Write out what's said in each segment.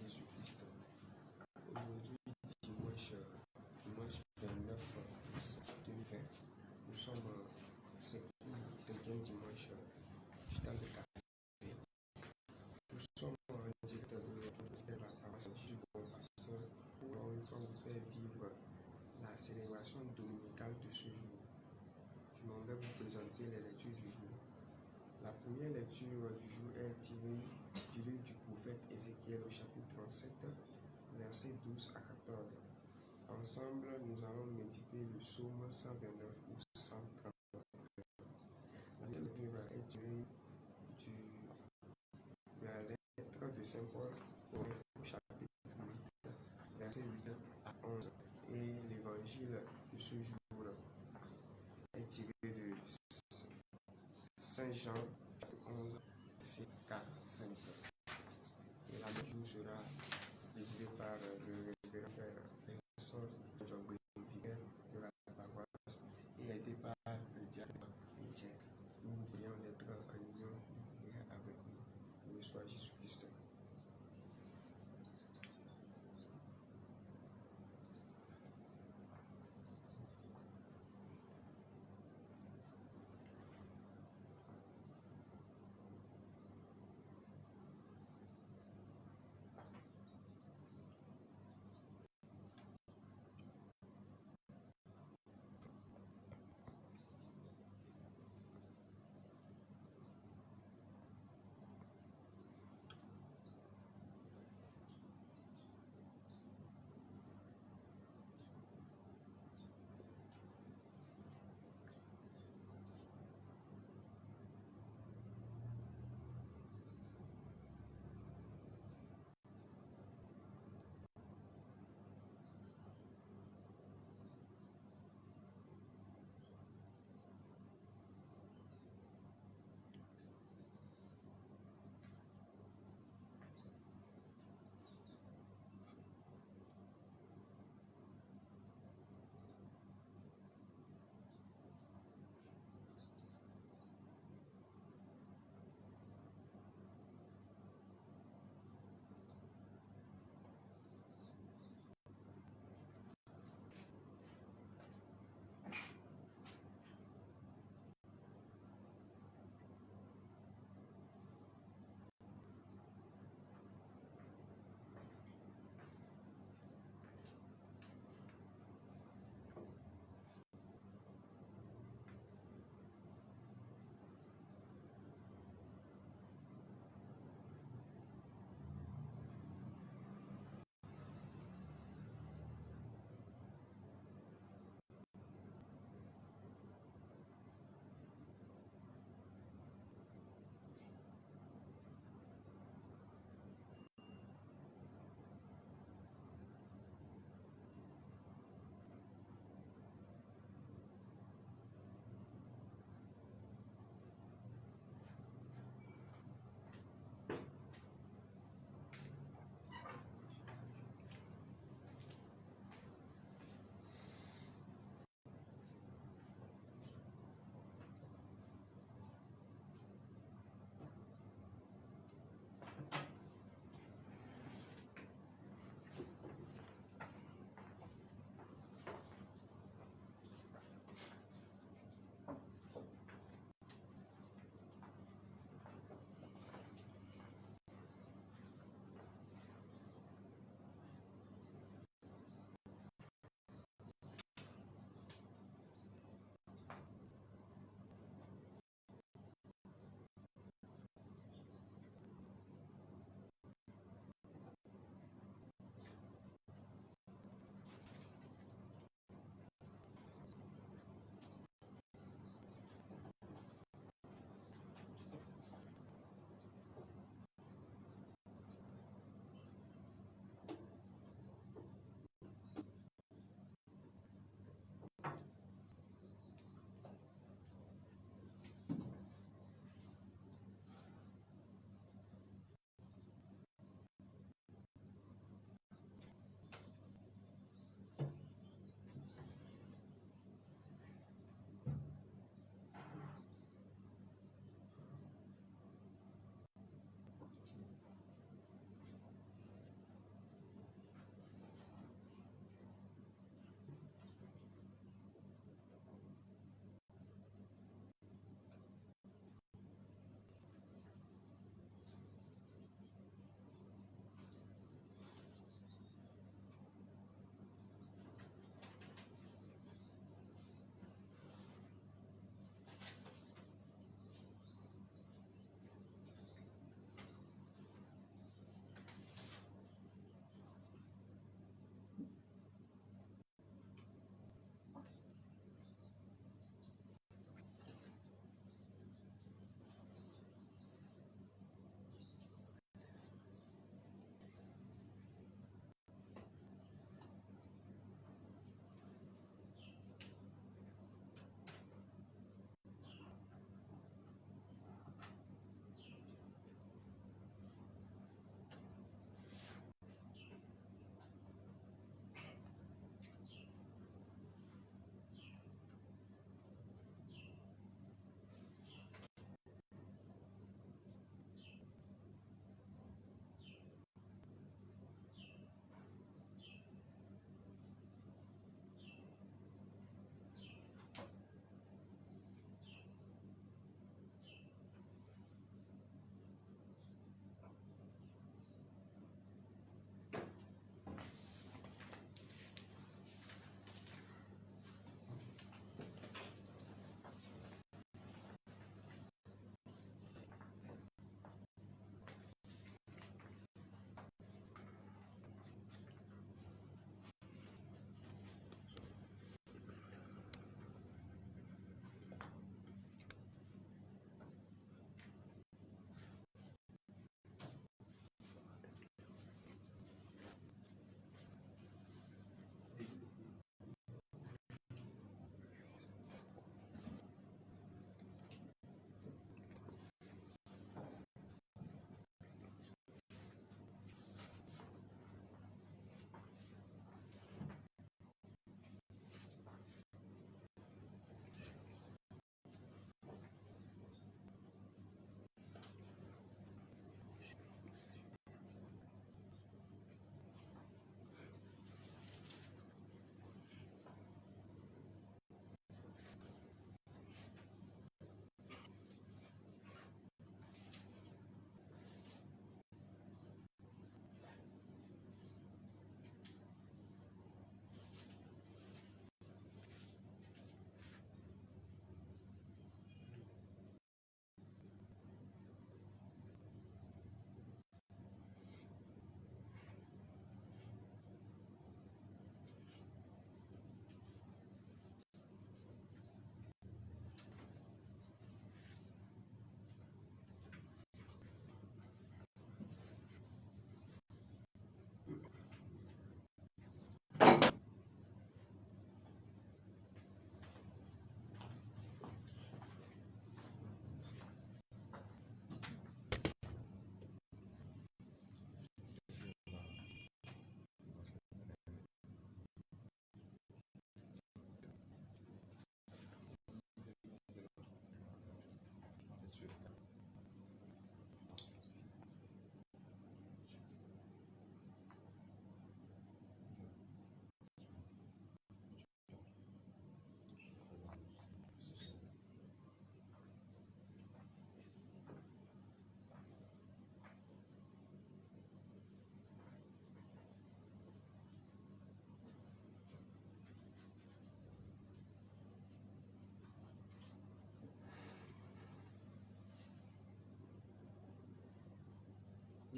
Jésus-Christ. Aujourd'hui, dimanche 29 mars 2020, nous sommes au cinquième dimanche du temps de carême. Nous sommes en direct de la paroisse du Bon Pasteur pour une fois vous faire vivre la célébration dominicale de ce jour. Je m'en vais vous présenter les lectures du jour. La première lecture du jour est tirée du livre du prophète Ézéchiel au chapitre 37, versets 12 à 14. Ensemble, nous allons méditer le psaume 129 ou 130. La lecture est tirée de la lettre de Saint Paul au chapitre 8, versets 8 à 11. Et l'évangile de ce jour est tiré de Saint Jean, chapitre 11, verset 45. Et la lecture sera présidée par le révérend frère Vincent Djogbe, vicaire de la paroisse, et aidé par le diacre Michel. Nous vous prions d'être en union avec nous. Loué soit Jésus-Christ.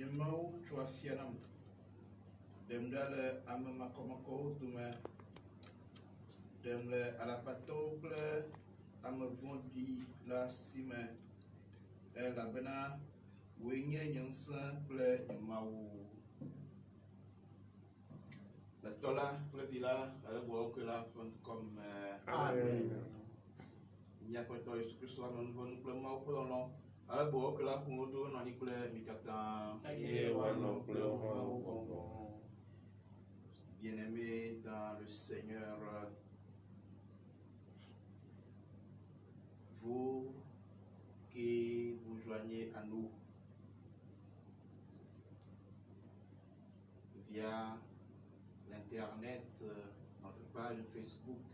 Jimau Chuafianam, Demdale Amamakomako, Dume, Demle Alapatople, Amavondi, La Sime, El Abena, Wingé Yansan, Ple, Mau. La Tola, Flevilla, la Boakula, comme. Amen. Il n'y a pas de temps, ce que soit non bon mau pour l'on. À la boque là, pour nous donner un éclair, Mikata. Bien-aimés dans le Seigneur, vous qui vous joignez à nous via l'internet, notre page Facebook.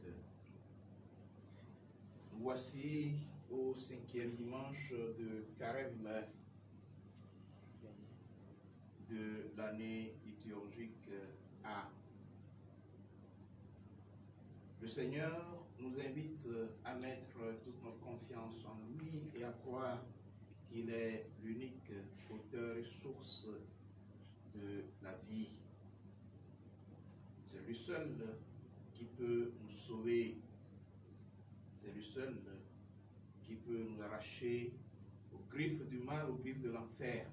Nous voici au 5e dimanche de Carême de l'année liturgique A. Le Seigneur nous invite à mettre toute notre confiance en lui et à croire qu'il est l'unique auteur et source de la vie. C'est lui seul qui peut nous sauver. C'est lui seul qui peut nous arracher aux griffes du mal, aux griffes de l'enfer.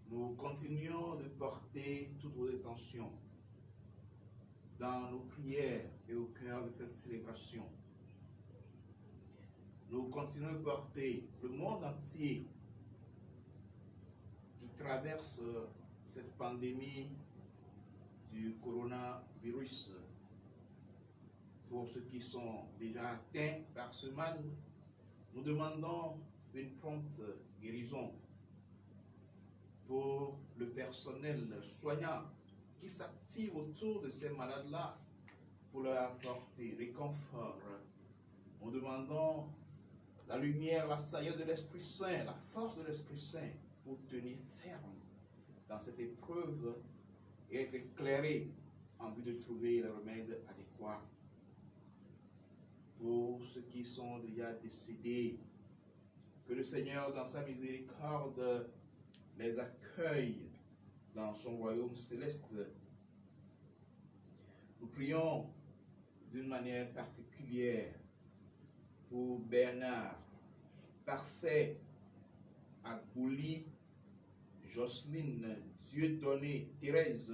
Nous continuons de porter toutes vos attentions dans nos prières et au cœur de cette célébration. Nous continuons de porter le monde entier qui traverse cette pandémie du coronavirus. Pour ceux qui sont déjà atteints par ce mal, nous demandons une prompte guérison. Pour le personnel soignant qui s'active autour de ces malades-là pour leur apporter réconfort, nous demandons la lumière, la saillie de l'Esprit Saint, la force de l'Esprit Saint pour tenir ferme dans cette épreuve et être éclairé en vue de trouver le remède adéquat. Pour ceux qui sont déjà décédés, que le Seigneur, dans sa miséricorde, les accueille dans son royaume céleste. Nous prions d'une manière particulière pour Bernard, Parfait, Agbouli, Jocelyne, Dieudonné, Thérèse,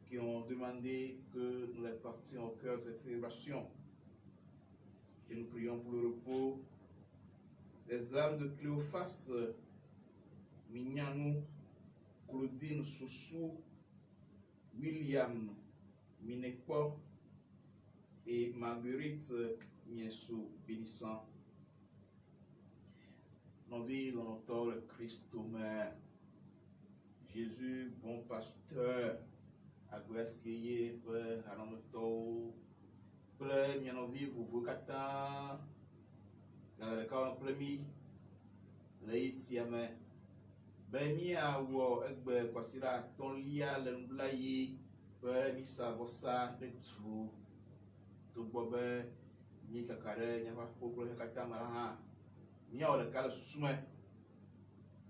qui ont demandé que nous les portions au cœur de cette célébration. Et nous prions pour le repos des âmes de Cléophas, Mignanou, Claudine Soussou, William Minekpo et Marguerite Miensou bénissant. Nos vies dans notre temps, le Christ Omer, Jésus, bon pasteur, Aguasiye, Hanomoto, Ple, Mianovi, Vuvukata, Galaka, Plemi, Laïsiame, Bemia, Wo, Egbe, Kwasira, Tonlia, Lemblayi, Misa, Vossa, de tout, tout Bobe, Nikakare, Nyava, Poko, Kata, Maraha, Nia, le Kala Sume,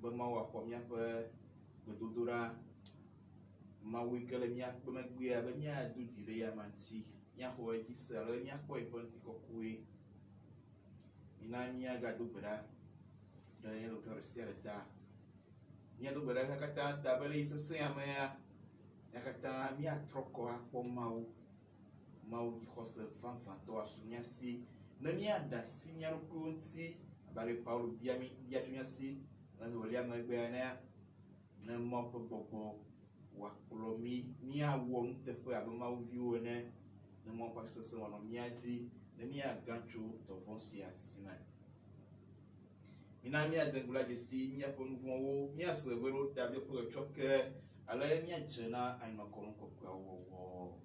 Bema, Komia, Bedudura, Mawikele, Mia, Bemeguia, Bemia, Duty, Reamanti, Yaho, Kisel, Mia, Koi, Ponticoque, Minamia, Gadubra, Diana, Torresierta. Nyalo berada kata tabeli seseamea yakata mia troko akpo mau di kose fanfan to asunya si na mia da si nyaro kunti abale Paulo biami biatunya si na zolia magbe na mopo bobo wa kolomi mia won te pe abama viwo ne na mo pa sese wono mia ti na mia gancho to vonsi asina Mina mia dengula jesi mia ponvon mia severo table pour le choc ala mia jena aima kolon kopwa wo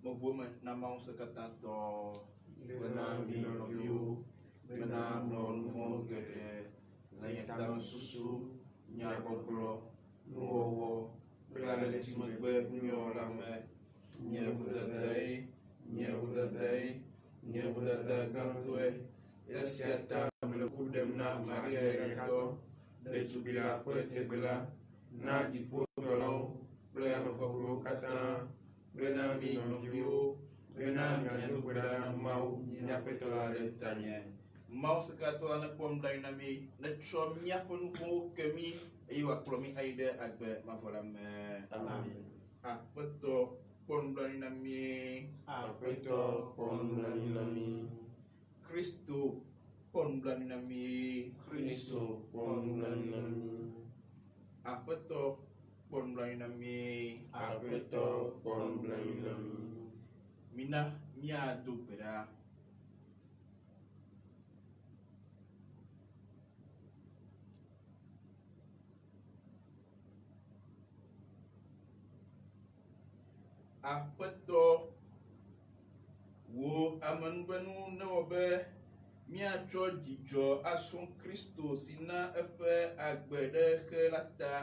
Mobume na maunsa katanto Wenami Nobiu bena mlɔ nu vɔ geɖe le nye tame susu nyagbɔgblɔ nuwɔwɔ kple ale si megbe nuyɔ la me nye ʋuɖeɖe gãtɔe esia ta mele ku ɖem na Maria ŋutɔ ɖetugbi la ƒe tegbe la na dziƒotɔlawo kple ame xɔxlõwo katã bena mi nɔviwo bena miaɖo gbe ɖa na Mawu míaƒe Tɔ la ɖe tanye. Mawu Sekatɔ la nekpɔ nublanui na mi, netsɔ míaƒe nu vɔ̃wo ke mí eye wòakplɔ mí ayi ɖe agbe mavɔ la me. Amen. Aƒetɔ kpɔ nublanui na mí. Aƒetɔ kpɔ nublanui na mí. Kristo kpɔ nublanui na mí. Kristo kpɔ nublanui na mí. Aƒetɔ kpɔ nublanui na mí. Aƒetɔ kpɔ nublanui na mí. Mina míado gbe ɖa. Aƒetɔ wo amenuvenu newɔ be míatsɔ dzidzɔ asrɔ̃ Kristo si na eƒe agbe ɖe xe la ta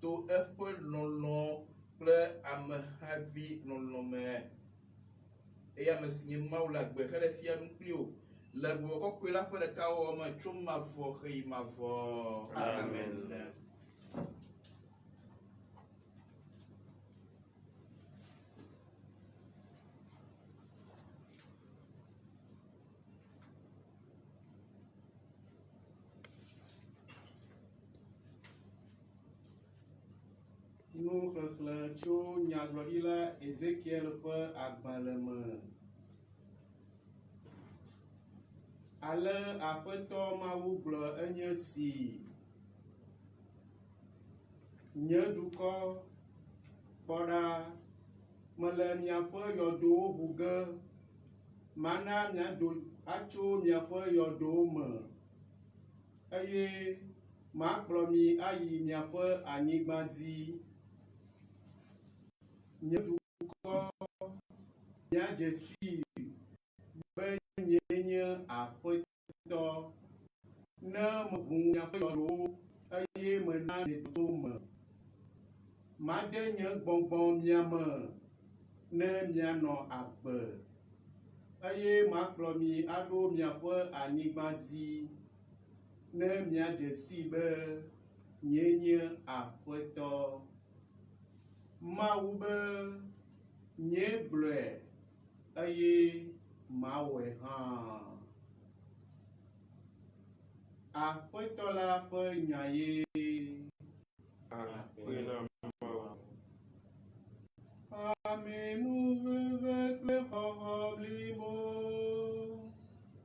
to eƒe lɔlɔ̃ kple amehavi lɔlɔ̃ me. Eye ame si nye Mawu le agbe xe ɖe fia ɖum kpli o le Gbɔgbɔ Kɔkɔe la ƒe ɖeka wɔwɔ me tso mavɔ heyi mavɔ. Amen. Nuxexlẽ tso Nyagblɔɖila Ezekiel ƒe agbalẽ me. Ale Aƒetɔ Mawu gblɔ enye si, nye dukɔ, kpɔ ɖa, mele miaƒe yɔdowo ʋu ge, mana miado atso miaƒe yɔdowo me, eye makplɔ mi ayi miaƒe anyigba dzi. Nye dukɔ miadze sii be nyee nye Aƒetɔ ne meʋu miaƒe yɔdowo eye mena mieto me. Made nye gbɔgbɔ mia me ne mianɔ agbe, eye makplɔ mi aɖo miaƒe anyigba dzi ne miadze sii be nyee nye Aƒetɔ. Mawu be nyee gblɔe eye mawɔe hã. Aƒetɔ la ƒe nya ye. Amenuveve kple xɔxɔ blibo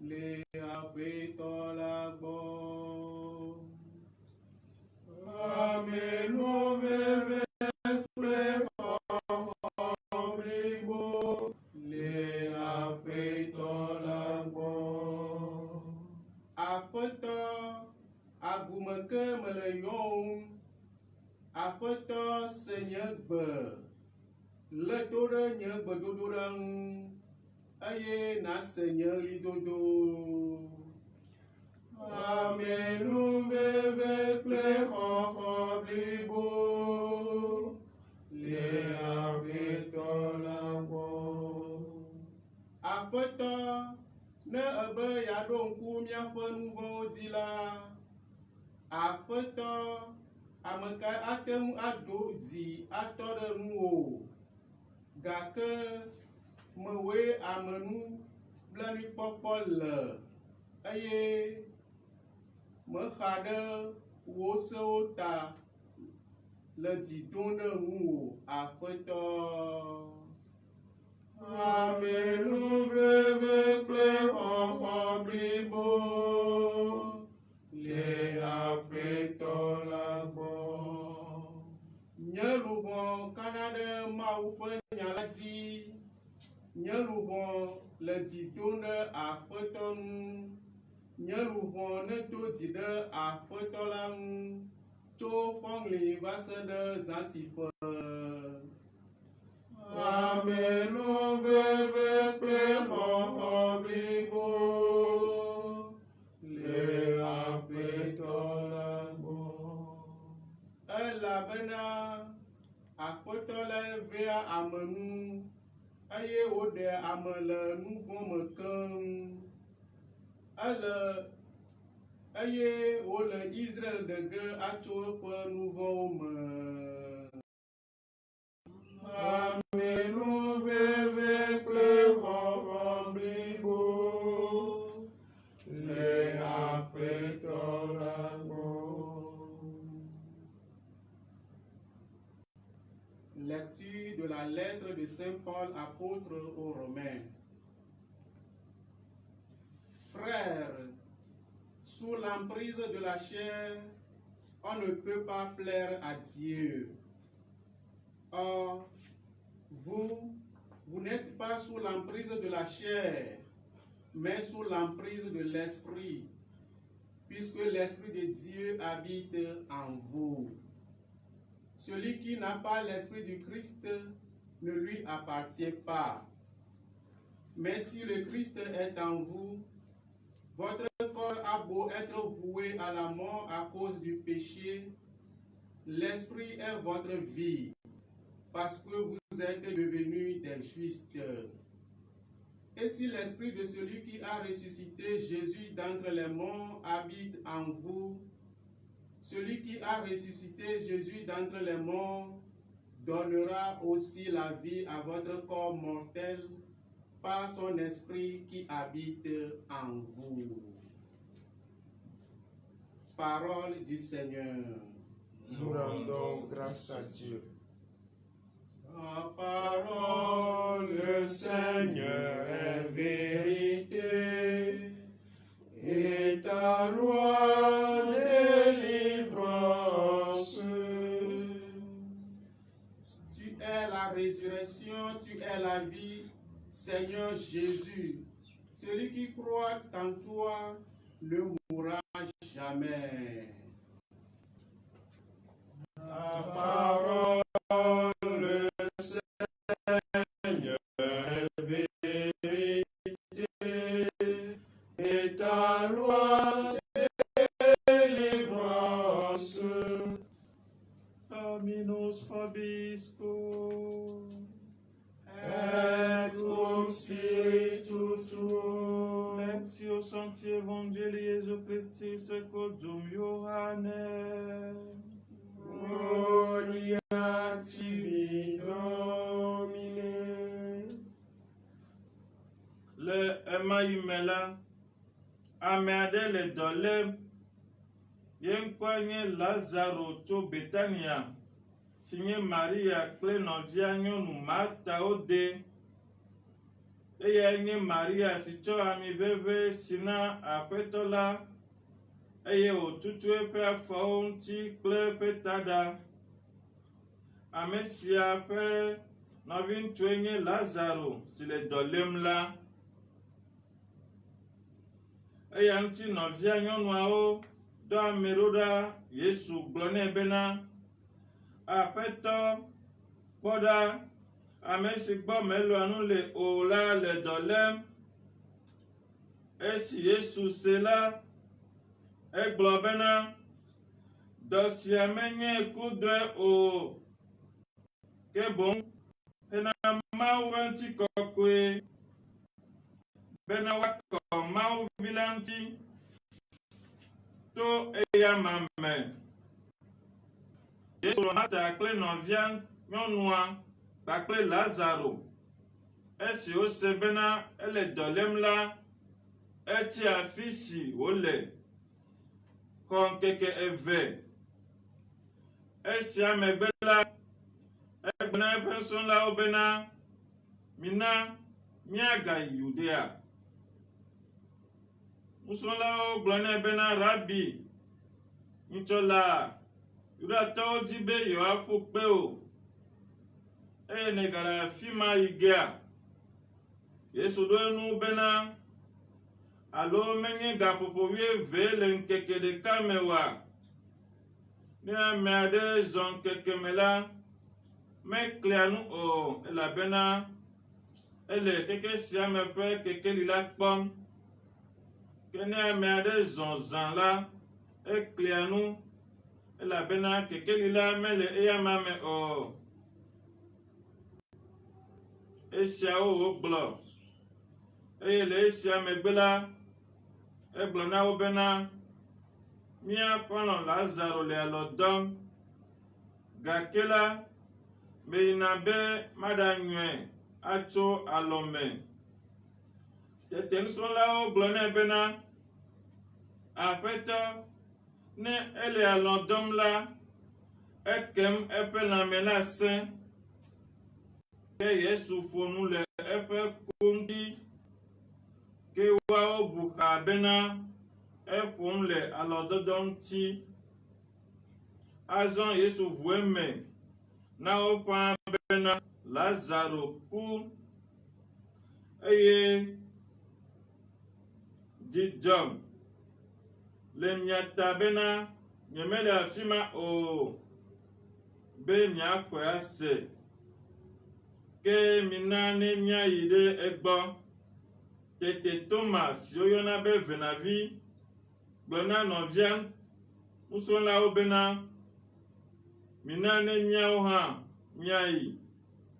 le Aƒetɔ la gbɔ. Amenuveve kple xɔxɔ blibo le Aƒetɔ la gbɔ. Aƒetɔ, agume ke mele yɔm, Aƒetɔ se nye gbe, lé to ɖe nye gbedodoɖa ŋu, eye nàse nye ɣlidodo. Amenuveve kple xɔxɔ blibo le Aƒetɔ la gbɔ. Aƒetɔ, ne ebe yeaɖo ŋku míaƒe nu vɔ̃wo dzi la, Aƒetɔ, ame kae ate ŋu aɖo dzi atɔ ɖe ŋuwò, gake mewoe amenublanuikpɔkpɔ le, eye mexa ɖe wò sewo ta le dzi ɖom ɖe ŋuwò, Aƒetɔ. Amenuveve kple xɔxɔ blibo le Aƒetɔ la gbɔ. Nye luʋɔ kana ɖe Mawu ƒe nya la dzi, nye luʋɔ le dzi ɖom ɖe Aƒetɔ ŋu, nye luʋɔ nedo dzi ɖe Aƒetɔ la ŋu tso fɔŋli va se ɖe zãtiƒe. Amenuveve kple xɔxɔ blibo elabena Aƒetɔ la vea ame nu eye woɖe ame le nu vɔ̃ me keŋ. Eye wole Israel ɖe ge atso eƒe nu vɔ̃wo me. Amenuveve kple xɔxɔ blibo le Aƒetɔ la gbɔ. Lecture de la lettre de Saint Paul, apôtre aux Romains. Frères, sous l'emprise de la chair, on ne peut pas plaire à Dieu. Or, vous n'êtes pas sous l'emprise de la chair, mais sous l'emprise de l'Esprit, puisque l'Esprit de Dieu habite en vous. Celui qui n'a pas l'Esprit du Christ ne lui appartient pas. Mais si le Christ est en vous, votre corps a beau être voué à la mort à cause du péché, l'Esprit est votre vie, parce que vous êtes devenus des justes. Et si l'Esprit de celui qui a ressuscité Jésus d'entre les morts habite en vous, celui qui a ressuscité Jésus d'entre les morts donnera aussi la vie à votre corps mortel par son esprit qui habite en vous. Parole du Seigneur. Nous rendons grâce à Dieu. Ta parole, Seigneur, est vérité, et ta loi délivrance. Tu es la résurrection, tu es la vie, Seigneur Jésus. Celui qui croit en toi ne mourra jamais. Ta parole, Seigneur, est vérité, et ta loi délivrance. Dominus vobiscum, et cum spiritu tuo. Lectio Sancti Evangelii Jesu Christi secundum Ioannem. Gloria tibi, Domine. Le ema yi me la, ame aɖe le dɔ lém, ye ŋkɔe nye Lazaro tso Betania, si nye Maria kple nɔvia nyɔnu Marta wode. Eyae nye Maria si tsɔ ami ʋeʋẽ si na Aƒetɔ la, eye wòtutu eƒe afɔwo ŋuti kple eƒe taɖa. Ame sia ƒe nɔviŋutsue nye Lazaro si le dɔ lém la. Eya ŋuti nɔvia nyɔnuawo dɔ ame ɖo ɖa Yesu gblɔ nɛ bena, Aƒetɔ, kpɔ ɖa, ame si gbɔ meloa nu le o la le dɔ lém. Esi Yesu se la, egblɔ bena, dɔ sia menye kudɔe o, ke boŋ hena Mawu ƒe ŋutikɔkɔe, bena woakɔ Mawu vi la ŋuti to eya ma me. Yesu Marta kple nɔvia nyɔnua kpakple Lazaro, esi wose bena ele dɔ lém la, etsi afi si wole xɔ ŋkeke eve. Esia megbe la, egblɔ na eƒe nusrɔ̃lawo bena, mina míagayi Yudea. Nusrɔ̃lawo gblɔ nɛ bena, Rabi, nutsɔla, Yudatɔwo di be yewoaƒu kpe o, eye nègale afi ma yi gea. Yesu ɖo eŋu bena, alo menye gaƒoƒo 12 le ŋkeke ɖeka me oa? Ne ame aɖe zɔ ŋkeke me la, meklia nu o, elabena ele keke sia me ƒe kekeli la kpɔm. Ke ne ame aɖe zɔ zã la, eklia nu, elabena kekeli la mele eyama me o. Esiawo wogblɔ eye le esia megbe la egblɔ na wo bena mía xɔlɔ̃ Lazaro le alɔ dɔm gake la meyina be maɖanyɔe atso alɔ me. Tete nusrɔ̃lawo gblɔ nɛ bena Aƒetɔ ne ele alɔ dɔm la ekem eƒe lãme la sẽ. Ke Yesu ƒo nu le eƒe ko ŋuti ke woawo bu xa bena eƒom le alɔdɔdɔ ŋuti. Azɔ Yesu ʋu eme na wo ƒãa bena Lazaro ku eye dzidzɔ le mia ta bena nyemele afi ma o be miaxɔe ase. Ke mina ne míayi ɖe egbɔ. Tete Thomas si woyɔna be venavi gblɔ na nɔvia nusrɔ̃lawo bena mina ne míawo hã míayi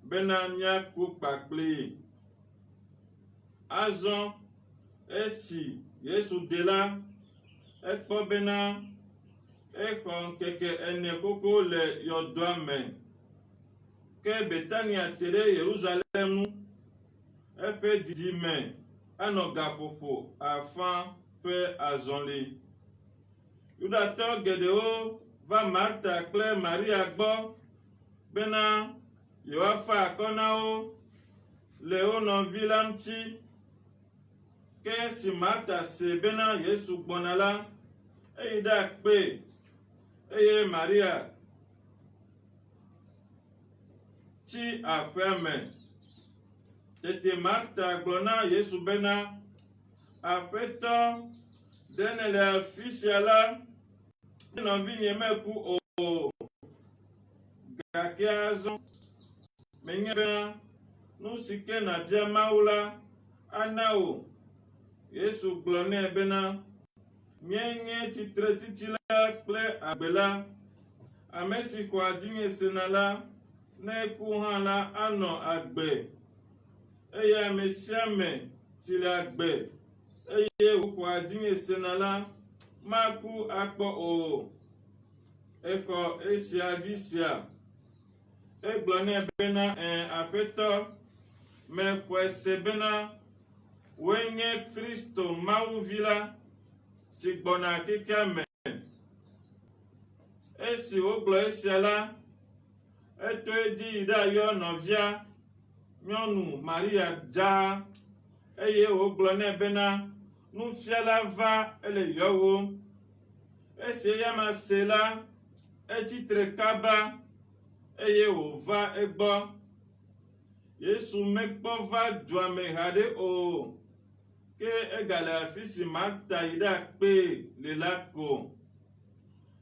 bena míaku kpakplee. Azɔ esi Yesu de la ekpɔ bena exɔ ŋkeke 4 koko le yɔdoa me. Ke Betania te ɖe Yerusalem ŋu, eƒe didime anɔ gaƒoƒo afã ƒe azɔli. Yudatɔ geɖewo va Marta kple Maria gbɔ bena yewoafa akɔ na wo le wo nɔvi la ŋuti. Ke esi Marta se bena Yesu gbɔna la, eyi ɖe akpe eye Maria tsi aƒea me. Tete Marta gblɔ na Yesu bena Aƒetɔ ɖe ne le afi sia la nɔvinye meku o. Gake azɔ menye bena nu si ke nàbia Mawu la ana wò. Yesu gblɔ nɛ bena míenye tsitretiti la kple agbe la. Ame si xɔ adinye sena la ne eku hã la anɔ agbe. Eye ame sia ame si le agbe eye wòxɔ adinye sena la maku akpɔ o. Exɔ esia dzi sia. Egblɔ nɛ bena Aƒetɔ mexɔe se bena woe nye Kristo Mawu vi la si gbɔna kekea me. Esi wogblɔ esia la, eto edzi yi ɖayɔ nɔvia nyɔnu Maria dzaa eye wògblɔ nɛ bena nufiala va ele yɔwò. Esi eyama se la, etsitre kaba eye wòva egbɔ. Yesu mekpɔ va dua me haɖe o, ke egale afi si Marta yi ɖe akpe le la ko.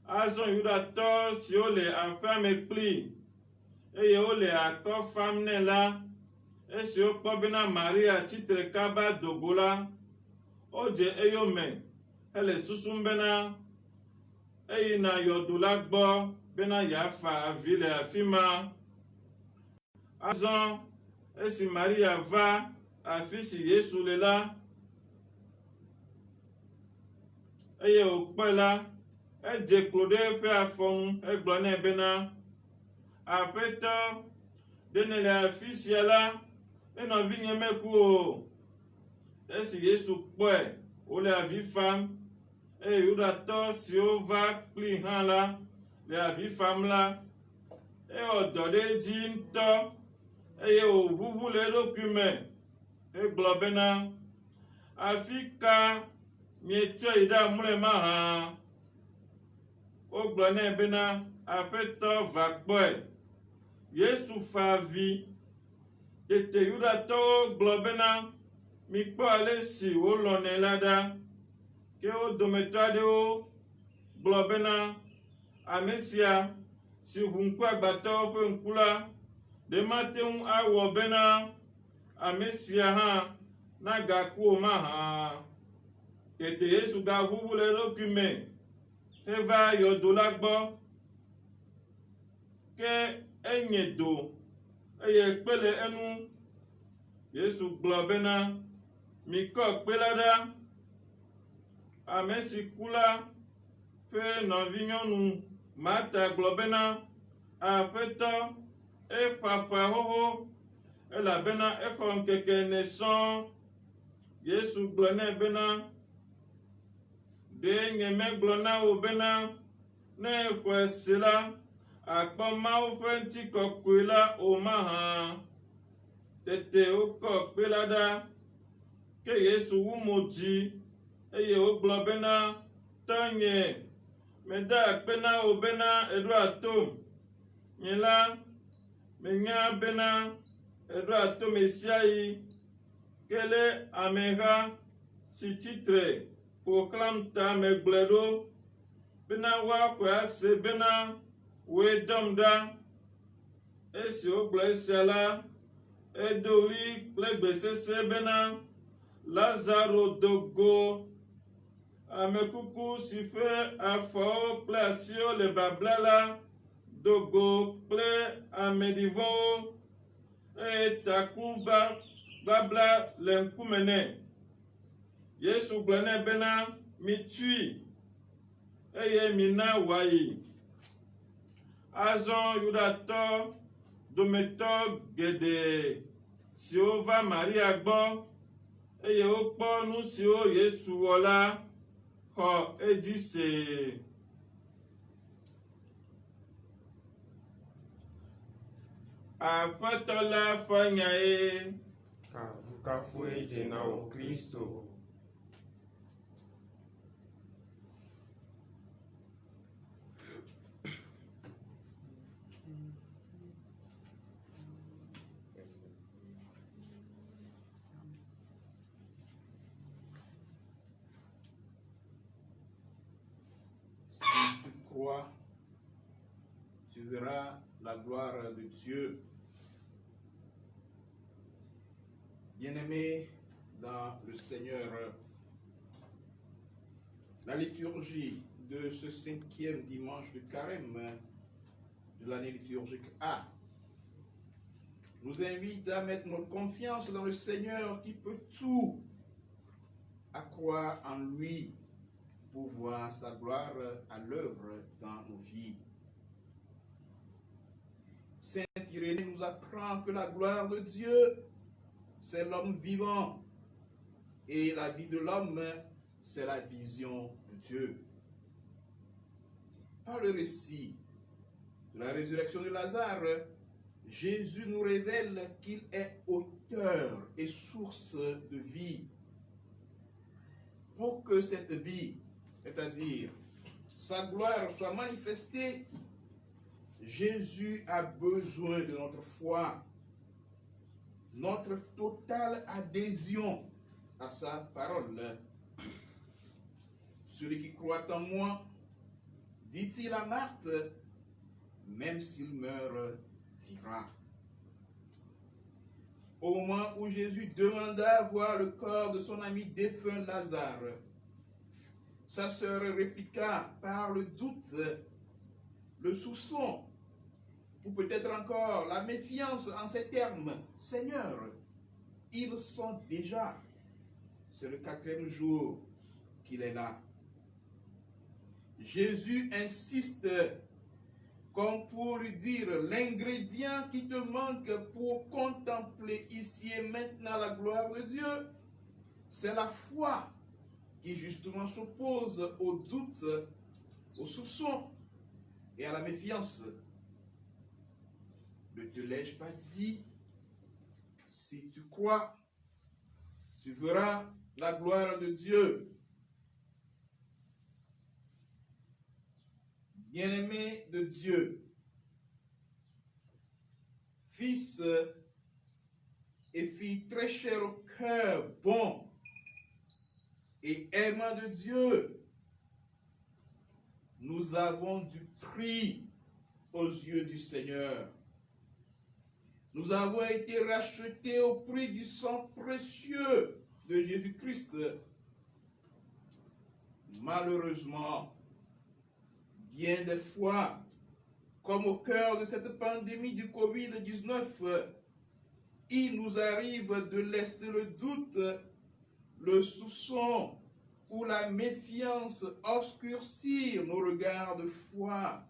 Azɔ Yudatɔ siwo le aƒea me kplii eye wole akɔ fam nɛ la, esi wokpɔ bena Maria tsitre kaba dogo la, wodze eyome hele susum bena eyina yɔdo la gbɔ bena yeafa avi le afi ma. Azɔ esi Maria va afi si Yesu le la eye wòkpɔe la, edze klo ɖe eƒe afɔ ŋu egblɔ nɛ bena Aƒetɔ ɖe ne le afi sia la enɔvinye meku o. Esi Yesu kpɔe wòle avi fam eye Yudatɔ siwo va kpli hã la le avi fam la, ewɔ dɔ ɖe edzi ŋutɔ eye wòʋuʋu le eɖokui me. Egblɔ bena afi ka mietsɔe yi ɖe amlɔe mahã? Wogblɔ nɛ bena Aƒetɔ va kpɔe. Yesu fa avi. Tete Yudatɔwo gblɔ bena mikpɔ ale si wolɔnɛ la ɖa. Ke wo dometɔ aɖewo gblɔ bena ame sia si ʋu ŋkuagbatɔwo ƒe ŋku la ɖe mate ŋu awɔ bena ame sia hã nagaku o mahã. Tete Yesu gaʋuʋu le eɖokui me heva yɔdo la gbɔ ke enye do eye kpe le enu. Yesu gblɔ bena mikɔ kpe la ɖa. Ame si ku la ƒe nɔvinyɔnu Marta gblɔ bena Aƒetɔ efafa xoxo elabena exɔ ŋkeke ene sɔŋ. Yesu gblɔ nɛ bena ɖe nye megblɔ na wò bena ne exɔe se la akpɔ Mawu ƒe ŋutikɔkɔe la o mahã. Tete wokɔ kpe la ɖa ke Yesu wu mo dzi eye wogblɔ bena tɔnye meda akpe na wò bena eɖo atom. Nye la menya bena eɖo atom sia yi ke le ameha si tsitre ƒo xlãm ta megblɔe ɖo bena woaxɔe ase bena wòe dɔm ɖa. Esi wogblɔ esia la, edo ɣli kple gbe sesẽ bena Lazaro do go. Ame kuku si ƒe afɔwo kple asiwo le babla la do go kple ameɖivɔwo eye taku babla le ŋkume nɛ. Yesu gblɔ nɛ bena mitui eye mina wòayi. Azɔ Yudatɔ dometɔ geɖe siwo va Maria gbɔ eye wokpɔ nu siwo Yesu wɔ la xɔ edzi see. Aƒetɔ la ƒe nyae. Kafukafue dze na wò Kristo. Si tu crois, tu verras la gloire de Dieu. Bien-aimés dans le Seigneur, la liturgie de ce 5e dimanche de Carême de l'année liturgique A nous invite à mettre notre confiance dans le Seigneur qui peut tout, à croire en lui pour voir sa gloire à l'œuvre dans nos vies. Saint Irénée nous apprend que la gloire de Dieu, c'est l'homme vivant. Et la vie de l'homme, c'est la vision de Dieu. Par le récit de la résurrection de Lazare, Jésus nous révèle qu'il est auteur et source de vie. Pour que cette vie, c'est-à-dire sa gloire, soit manifestée, Jésus a besoin de notre foi, notre totale adhésion à sa parole. Celui qui croit en moi, dit-il à Marthe, même s'il meurt, vivra. Au moment où Jésus demanda à voir le corps de son ami défunt Lazare, sa sœur répliqua par le doute, le soupçon, ou peut-être encore la méfiance en ces termes, « Seigneur, ils sont déjà, c'est le 4e jour qu'il est là. » Jésus insiste comme pour lui dire l'ingrédient qui te manque pour contempler ici et maintenant la gloire de Dieu, c'est la foi qui justement s'oppose au doute, au soupçon et à la méfiance. Ne te l'ai-je pas dit? Si tu crois, tu verras la gloire de Dieu. Bien-aimé de Dieu, fils et fille très chers au cœur bon et aimant de Dieu, nous avons du prix aux yeux du Seigneur. Nous avons été rachetés au prix du sang précieux de Jésus-Christ. Malheureusement, bien des fois, comme au cœur de cette pandémie du Covid-19, il nous arrive de laisser le doute, le soupçon ou la méfiance obscurcir nos regards de foi,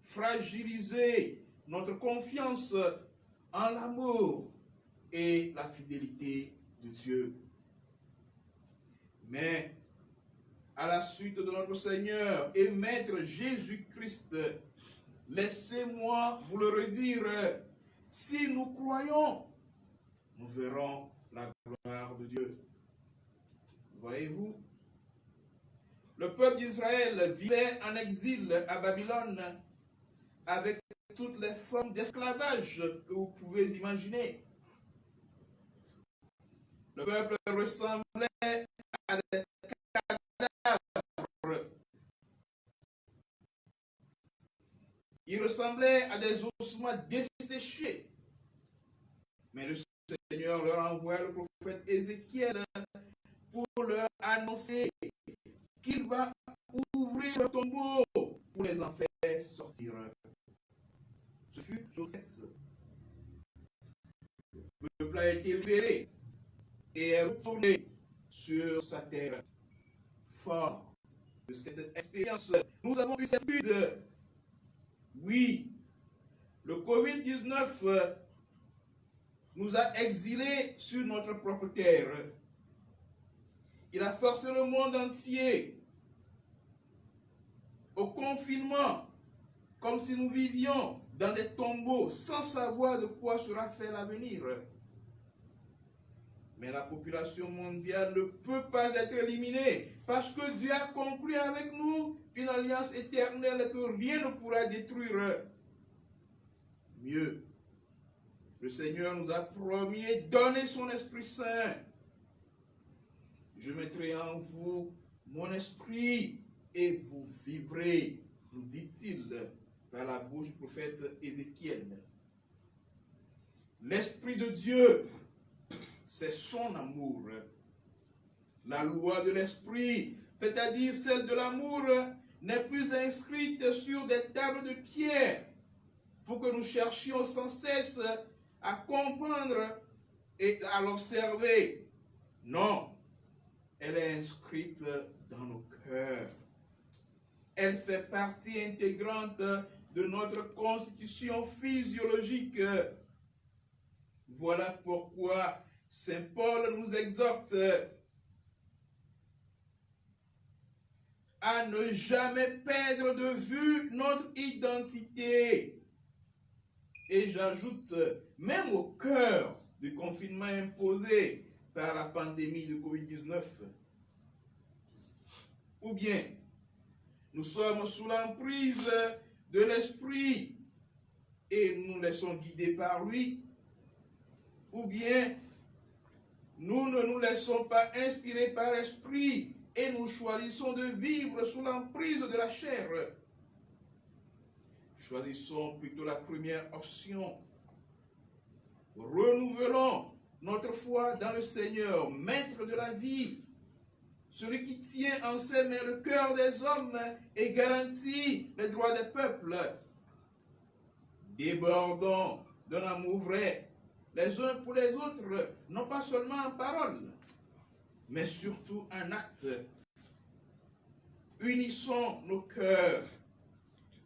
fragiliser notre confiance en l'amour et la fidélité de Dieu. Mais à la suite de notre Seigneur et Maître Jésus-Christ, laissez-moi vous le redire, si nous croyons, nous verrons la gloire de Dieu. Voyez-vous, le peuple d'Israël vivait en exil à Babylone avec toutes les formes d'esclavage que vous pouvez imaginer. Le peuple ressemblait à des cadavres. Il ressemblait à des ossements desséchés. Mais le Seigneur leur envoie le prophète Ézéchiel pour leur annoncer qu'il va ouvrir le tombeau pour les en faire sortir. Ce fut chose faite. Le peuple a été libéré et est retourné sur sa terre. Fort de cette expérience, nous avons eu cette étude. Oui, le Covid-19 nous a exilés sur notre propre terre. Il a forcé le monde entier au confinement, comme si nous vivions dans des tombeaux sans savoir de quoi sera fait l'avenir. Mais la population mondiale ne peut pas être éliminée parce que Dieu a conclu avec nous une alliance éternelle que rien ne pourra détruire. Mieux, le Seigneur nous a promis et donné son Esprit Saint. Je mettrai en vous mon esprit et vous vivrez, nous dit-il par la bouche du prophète Ézéchiel. L'Esprit de Dieu, c'est son amour. La loi de l'Esprit, c'est-à-dire celle de l'amour, n'est plus inscrite sur des tables de pierre pour que nous cherchions sans cesse à comprendre et à l'observer. Non, elle est inscrite dans nos cœurs. Elle fait partie intégrante de notre constitution physiologique. Voilà pourquoi Saint Paul nous exhorte à ne jamais perdre de vue notre identité. Et j'ajoute, même au cœur du confinement imposé par la pandémie de Covid-19, ou bien nous sommes sous l'emprise de l'Esprit et nous nous laissons guider par lui, ou bien nous ne nous laissons pas inspirer par l'Esprit et nous choisissons de vivre sous l'emprise de la chair. Choisissons plutôt la première option. Renouvelons notre foi dans le Seigneur, maître de la vie, celui qui tient en ses mains le cœur des hommes et garantit les droits des peuples. Débordons d'un amour vrai, les uns pour les autres, non pas seulement en parole, mais surtout en acte. Unissons nos cœurs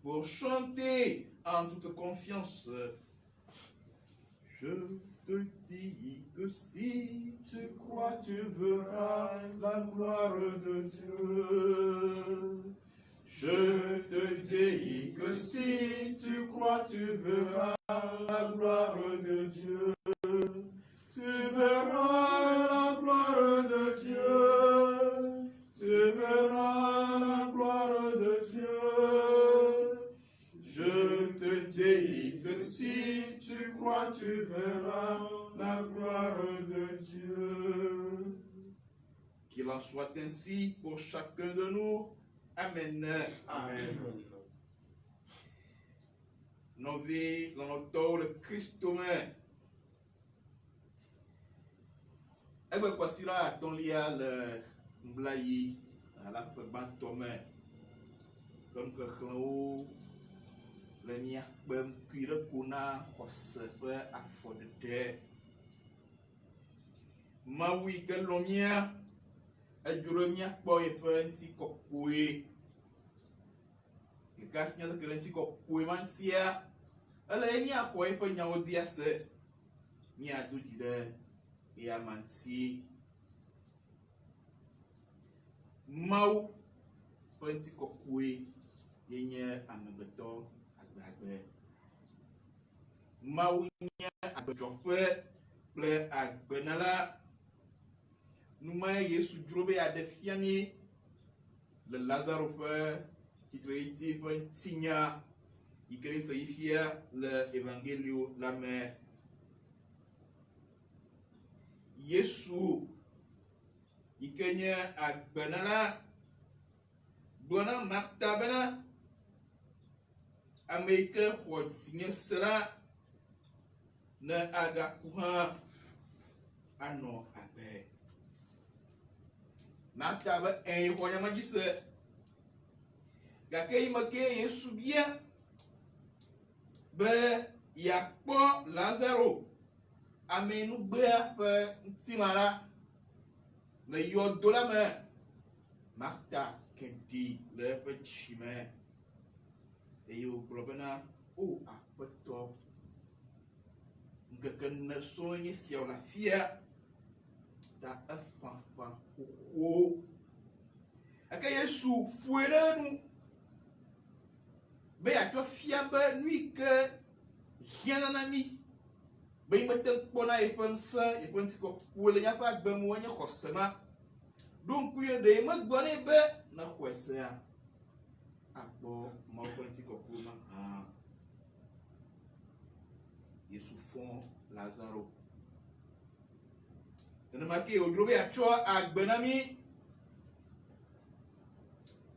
pour chanter en toute confiance. Je te dis que si tu crois, tu verras la gloire de Dieu. Je te dis que si tu crois, tu verras la gloire de Dieu. Tu verras la gloire de Dieu. Tu verras la gloire de Dieu. Je te dis que si tu crois, tu verras la gloire de Dieu. Qu'il en soit ainsi pour chacun de nous. Amen. Amen. Nos vies dans notre tour de Christ humain. Et bien, voici là, ton lial, m'blayi, à la banque Thomas, comme que quand míakpem kui ɖe ko na xɔse ƒe afɔɖeɖe. Mawu yi ke lɔ̃ mía edzo ɖe míakpɔ yeƒe ŋutikɔkɔe. Ɖeka fia seke ɖe ŋutikɔkɔe ma ŋutia, ele míaxɔ yeƒe nyawo dzi ase, míado dzi ɖe eya ma ŋuti. Mawu ƒe ŋutikɔkɔe yenye amegbetɔ agbeagbe. Mawu nye agbedzɔƒe kple agbenala. Numae Yesu dzro be yeaɖe fia mí le Lazaro ƒe tsitreyiti ƒe ŋutinya yi ke se yi fia le Evangelio la me. Yesu yi ke nye agbenala gblɔ na Marta bena ame yi ke xɔ dzinye se la ne agaku hã anɔ agbe. Marta be xɔ nyama dzi se, gake yi me ke Yesu bia be yeakpɔ Lazaro amenugbea ƒe ŋutilã la le yɔdo la me. Marta keɖi le eƒe tsi me eye wògblɔ bena o Aƒetɔ, ŋkeke ne sɔŋ nye sia le afia ta eƒãƒã xoxo. Eke Yesu ƒoe ɖe nu be yeatsɔ fia be nu yi ke hiãna na mí be yi mete kpɔna yeƒe ŋusẽ, yeƒe ŋutikɔkɔe le míaƒe agbe me nye xɔse ma. Ɖo ŋkui ɖe megblɔ nɛ be ne xɔe sea akpɔ Mawu ƒe ŋutikɔkɔe ma hã. Yesu fɔ Lazaro. Nenema ke wòdzro be yeatsɔ agbe na mí.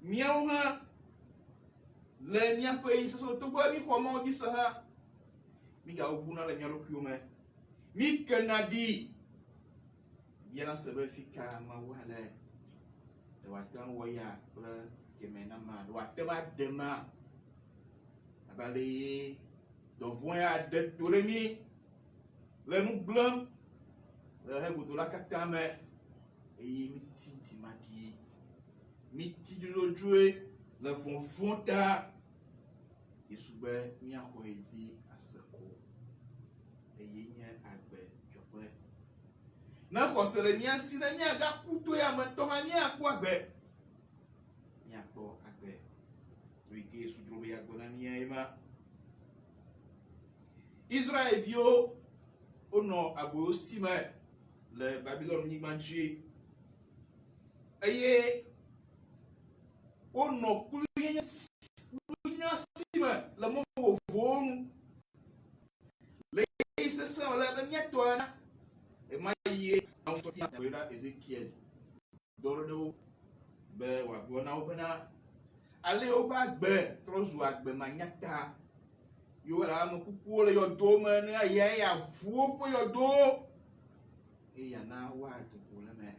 Míawo hã le míaƒe yiyisɔsɔ togbɔ mí xɔ Mawu dzi se hã, mígaʋuna le mía ɖokuiwo me. Mí kena ɖi biana se be fi ka Mawu ale ɖe wòate ŋu wɔ ya kple keme na ma, ɖe wòate ŋu aɖe ma. Abe ale ye dɔvɔ̃ ya ɖe to ɖe mí le nu gblẽm le hegodo la katã me eye míti dzimaɖi, míti dzodzodzoe le vɔvɔ̃ ta. Yesu be míaxɔ yi dzi ase ko eye nye agbedzɔƒe. Ne xɔse le mía si ne míagaku to ya me ŋutɔ hã míakpɔ agbe. Míakpɔ agbe. Nu yi ke Yesu dzro be yeagblɔ na mía ye ma. Israelviwo wonɔ aboyo si me le Babylon nyigba dzi eye wonɔ klunya si me le mɔ vovovowo nu. Le yi sesẽ me le be míatɔ ena ema yie ŋutɔ si aƒoe ɖa Ezekiel dɔ ɖe wo be wòagblɔ na wo bena ale woƒe agbe trɔ zu agbe manyata. Yewo le ame kukuwo le yɔdowo me ne eya yeaʋu woƒe yɔdowo eye yana woado go le me.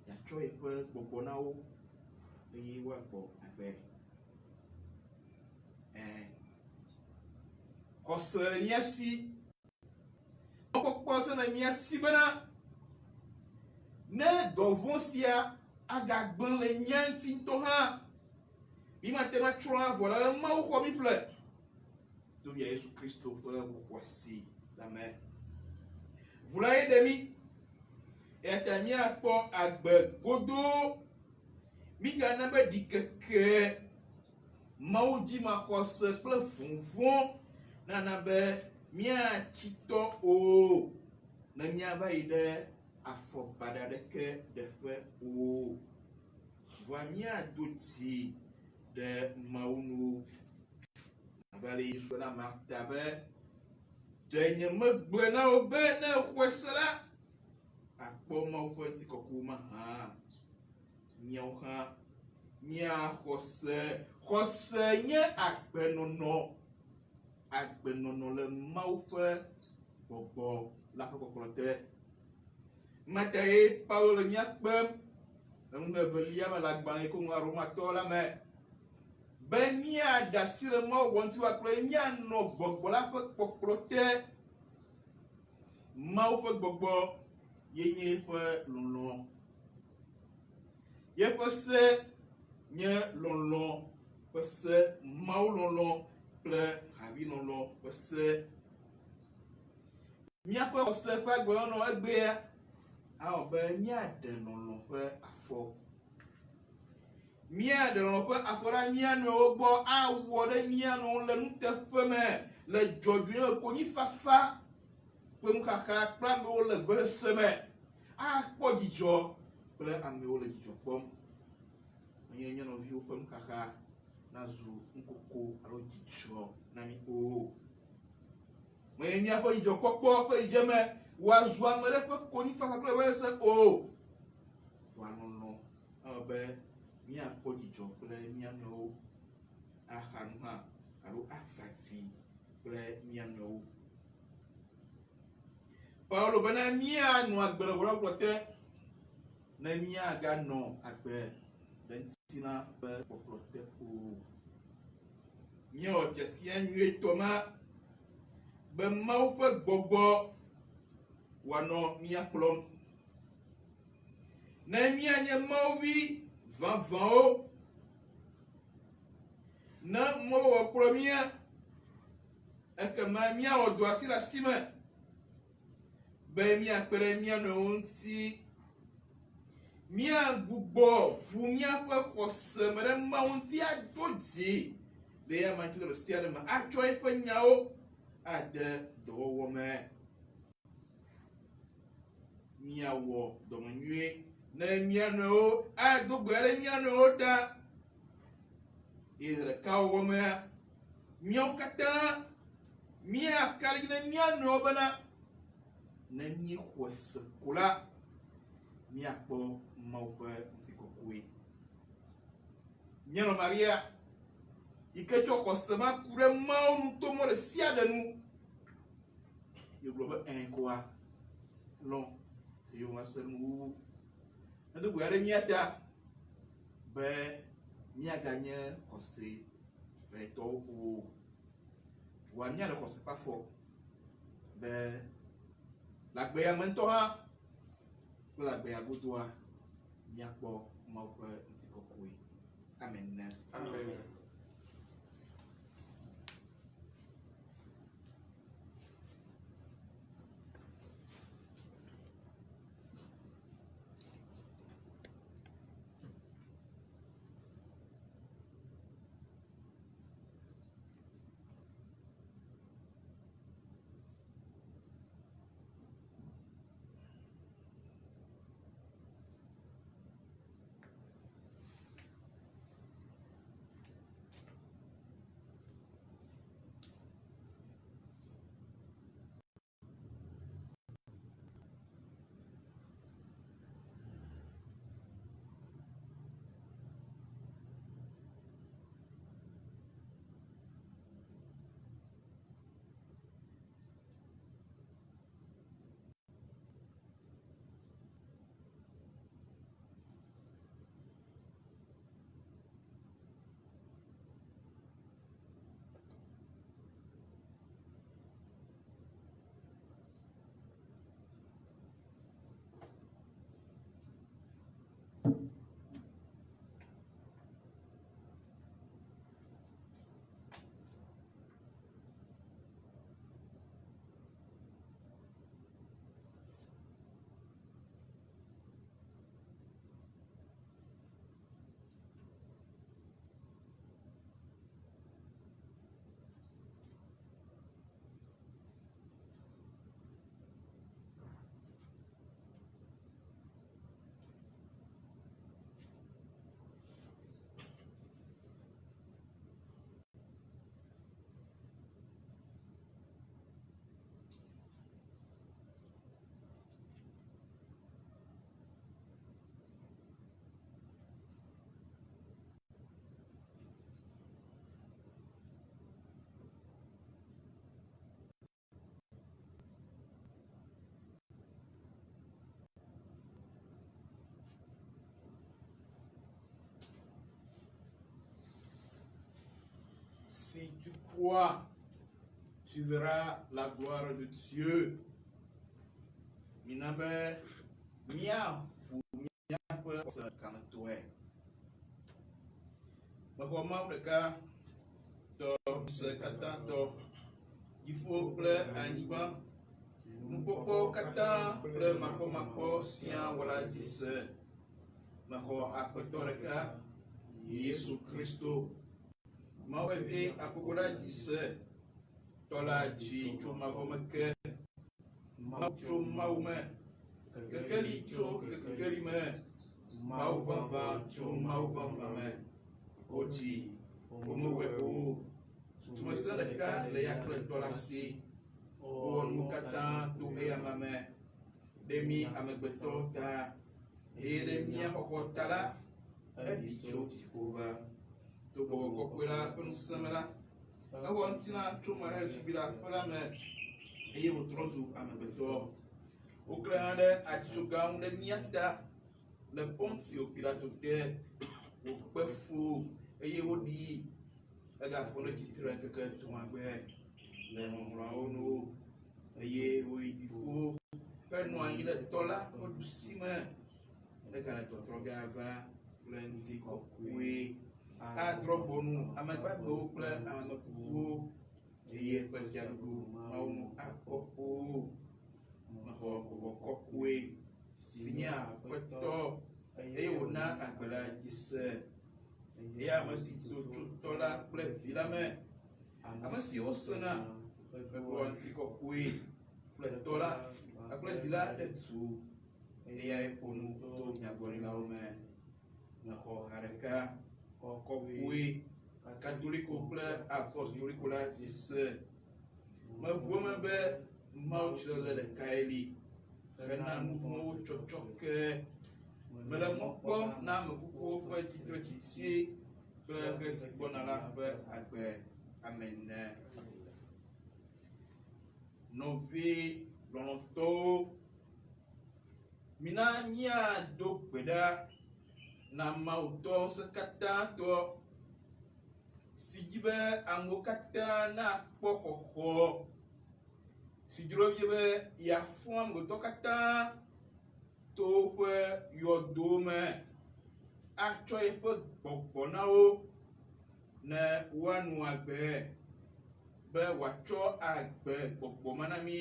Yeatsɔ yeƒe gbɔgbɔ na wo eye woagbɔ agbe. Xɔse le mía si, mɔkpɔkpɔ se le mía si bena ne dɔvɔ̃ sia agagblẽ le mía ŋuti ŋutɔ hã, mí mate ŋu atrɔ avɔ le Mawu xɔ mí ƒle to via Yesu Kristo ƒe xɔasi la me. Ʋu la ye ɖe mí eya ta míakpɔ agbe godoo. Mígana be ɖikeke Mawu dzi maxɔse kple vɔvɔ̃ nana be míatsitɔ o ne míava yi ɖe afɔ baɖa ɖeke ɖeƒe o. Vɔa míado dzi ɖe Mawu nu. Abe ale Yesu na Marta be ɖe nyemegblɔe na wo be ne xɔe se la akpɔ Mawu ƒe ŋutikɔkɔe ma hã. Míawo hã míaxɔse. Xɔse nye agbenɔnɔ. Agbenɔnɔ le Mawu ƒe gbɔgbɔ la ƒe kpɔkplɔ te. Mata ye Paulo le mía kpem le ŋu evelia me le agbalẽ ko ŋlɔ Romatɔ la me be míaɖe asi le Mawu wɔ ŋuti kple míanɔ gbɔgbɔ la ƒe kpɔkplɔ te. Mawu ƒe gbɔgbɔ yenye eƒe lɔlɔ̃. Yeƒe se nye lɔlɔ̃ ƒe se, Mawu lɔlɔ̃ kple havi lɔlɔ̃ ƒe se. Míaƒe xɔse ƒe agbenɔnɔ egbea awɔ be míaɖe lɔlɔ̃ ƒe afɔ. Míaɖe lɔlɔ̃ ƒe afɔ ɖe mía nɔewo gbɔ, awɔ ɖe mía nɔewo le nuteƒe me, le dzɔdzɔe me, konyifafa kple nuxaxa kple amewo le gbesese me. Akpɔ dzidzɔ kple amewo le dzidzɔ kpɔm. Menye mía nɔviwo ƒe nuxaxa nazu nukoko alo dzidzɔ na mí o. Menye míaƒe dzidzɔkpɔkpɔ ƒe dzidzeme wòazu ame ɖe ƒe konyifafa kple gbesese o. Wòanɔnɔ awɔ be míakpɔ dzidzɔ kple mía nɔewo, axa nu hã alo afa avi kple mía nɔewo. Paulo bena míanɔ agbe le gbɔɖɔgblɔ te ne míaganɔ agbe le ŋutilã ƒe kpɔkplɔ te o. Míawɔ fiasia nyuietɔ ma be Mawu ƒe gbɔgbɔ wòanɔ mía kplɔm. Ne míanye Mawuvi vavãwo, ne Mawu wɔ kplɔ mía, ekema míawɔ dɔ asi le asi me be míakpe ɖe mía nɔewo ŋuti. Míagbugbɔ ʋu míaƒe xɔse me ɖe Mawu ŋuti ado dzi le eya ma tso ɖe sia ɖe me, atsɔ eƒe nyawo ade dɔwɔwɔ me. Míawɔ dɔmenyuie ne mía nɔewo, ado gbe ɖe mía nɔewo ta. Eye le ɖeka wɔwɔ mea, míawo katã míakaɖi ne mía nɔewo bena ne míexɔe se ko la, míakpɔ Mawu ƒe ŋutikɔkɔe. Míanɔ Maria yi ke tsɔ xɔse ma ku ɖe Mawu nu to mɔ ɖe sia ɖe nu. Yegblɔ be koa lɔ̃ se yewo ma se nuwuwu. Nedo gbe ɖe mía ta be míaganye xɔse ʋetɔwo o. Wòa míaɖe xɔse ƒe afɔ be le agbea me ŋutɔ hã kple le agbea godoa míakpɔ Mawu ƒe ŋutikɔkɔe. Amen. Amen. foi, tu verras la gloire de Dieu. Minabe mia fu mia pe se kan toe. Mako mau deka to se kata to ifo ple anyiba nupopo kata ple mako sian wala dise mako apeto deka Yesu Kristo mau eve akokoda dise tola ji chuma vomeke mau chuma ume kekeli cho kekeli me mau vanva chuma vanva me oti como wepo tuma sadaka le yakle tola si o nukata tu e amame demi amegbeto ta e demi amokotala e bicho tikova to bogo kokwela pensamela awantina chuma re tibila pala me e o trozu amegbeto o grande achuga unde miata le ponsi o pirato te o pefu eye wodi aga fono titira keke tumagbe le mra onu eye o idipo penu anyi le tola o dusime e kana to troga va lenzi kokwe a drobonu amagbagbo ple amakuku eye pe jarugo maunu apopo maho kokwe sinya peto eye wona agbela jise et amasi tola ple filame amasi osana ple antiko kui ple tola ple fila de tu et ya eponu to nyagori la ome na ko hareka ko kui katoliko ple apostoliko la dise ma voma be mauchele de kaili kana nufu chochoke mele mokpo na mekuku ƒe tsitretsitsi kple ƒe si gbɔna la ƒe agbe amene. Nɔvi lɔlɔ̃tɔwo, mina míado gbe ɖa na Mawutɔ Ŋusẽkatãtɔ si dzi be amewo katã nakpɔ xɔxɔ si dzro vie be yeafɔ amegbetɔ katã to woƒe yɔdo me atsɔ eƒe gbɔgbɔ na wo ne woanu agbe be wòatsɔ agbe gbɔgbɔ ma na mí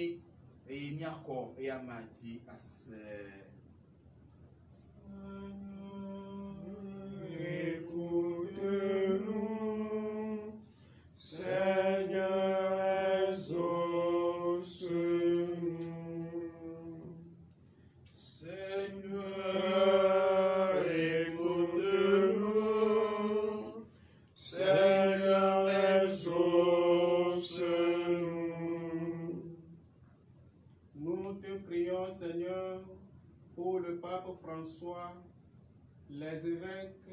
eye míaxɔ eya ma dzi ase. Écoute-nous, Seigneur, exauce-nous. Seigneur, écoute-nous. Seigneur, exauce-nous. Nous te prions, Seigneur, pour le pape François, les évêques,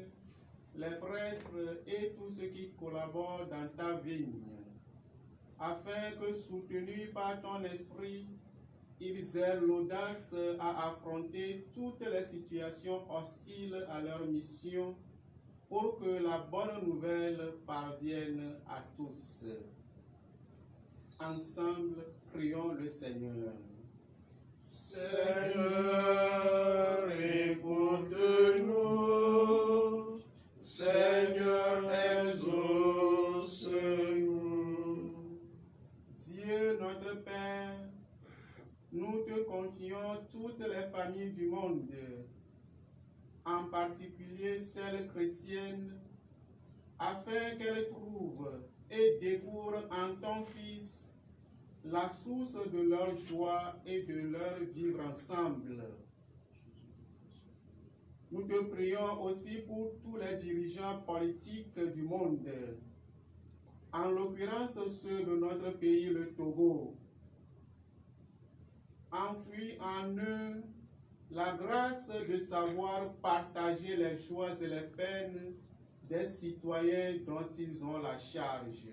les prêtres et tous ceux qui collaborent dans ta vigne, afin que, soutenus par ton esprit, ils aient l'audace à affronter toutes les situations hostiles à leur mission pour que la bonne nouvelle parvienne à tous. Ensemble, prions le Seigneur. Seigneur, écoute-nous. Seigneur, exauce-nous. Dieu notre Père, nous te confions toutes les familles du monde, en particulier celles chrétiennes, afin qu'elles trouvent et découvrent en ton Fils la source de leur joie et de leur vivre ensemble. Nous te prions aussi pour tous les dirigeants politiques du monde, en l'occurrence ceux de notre pays, le Togo. Enfouis en eux la grâce de savoir partager les joies et les peines des citoyens dont ils ont la charge.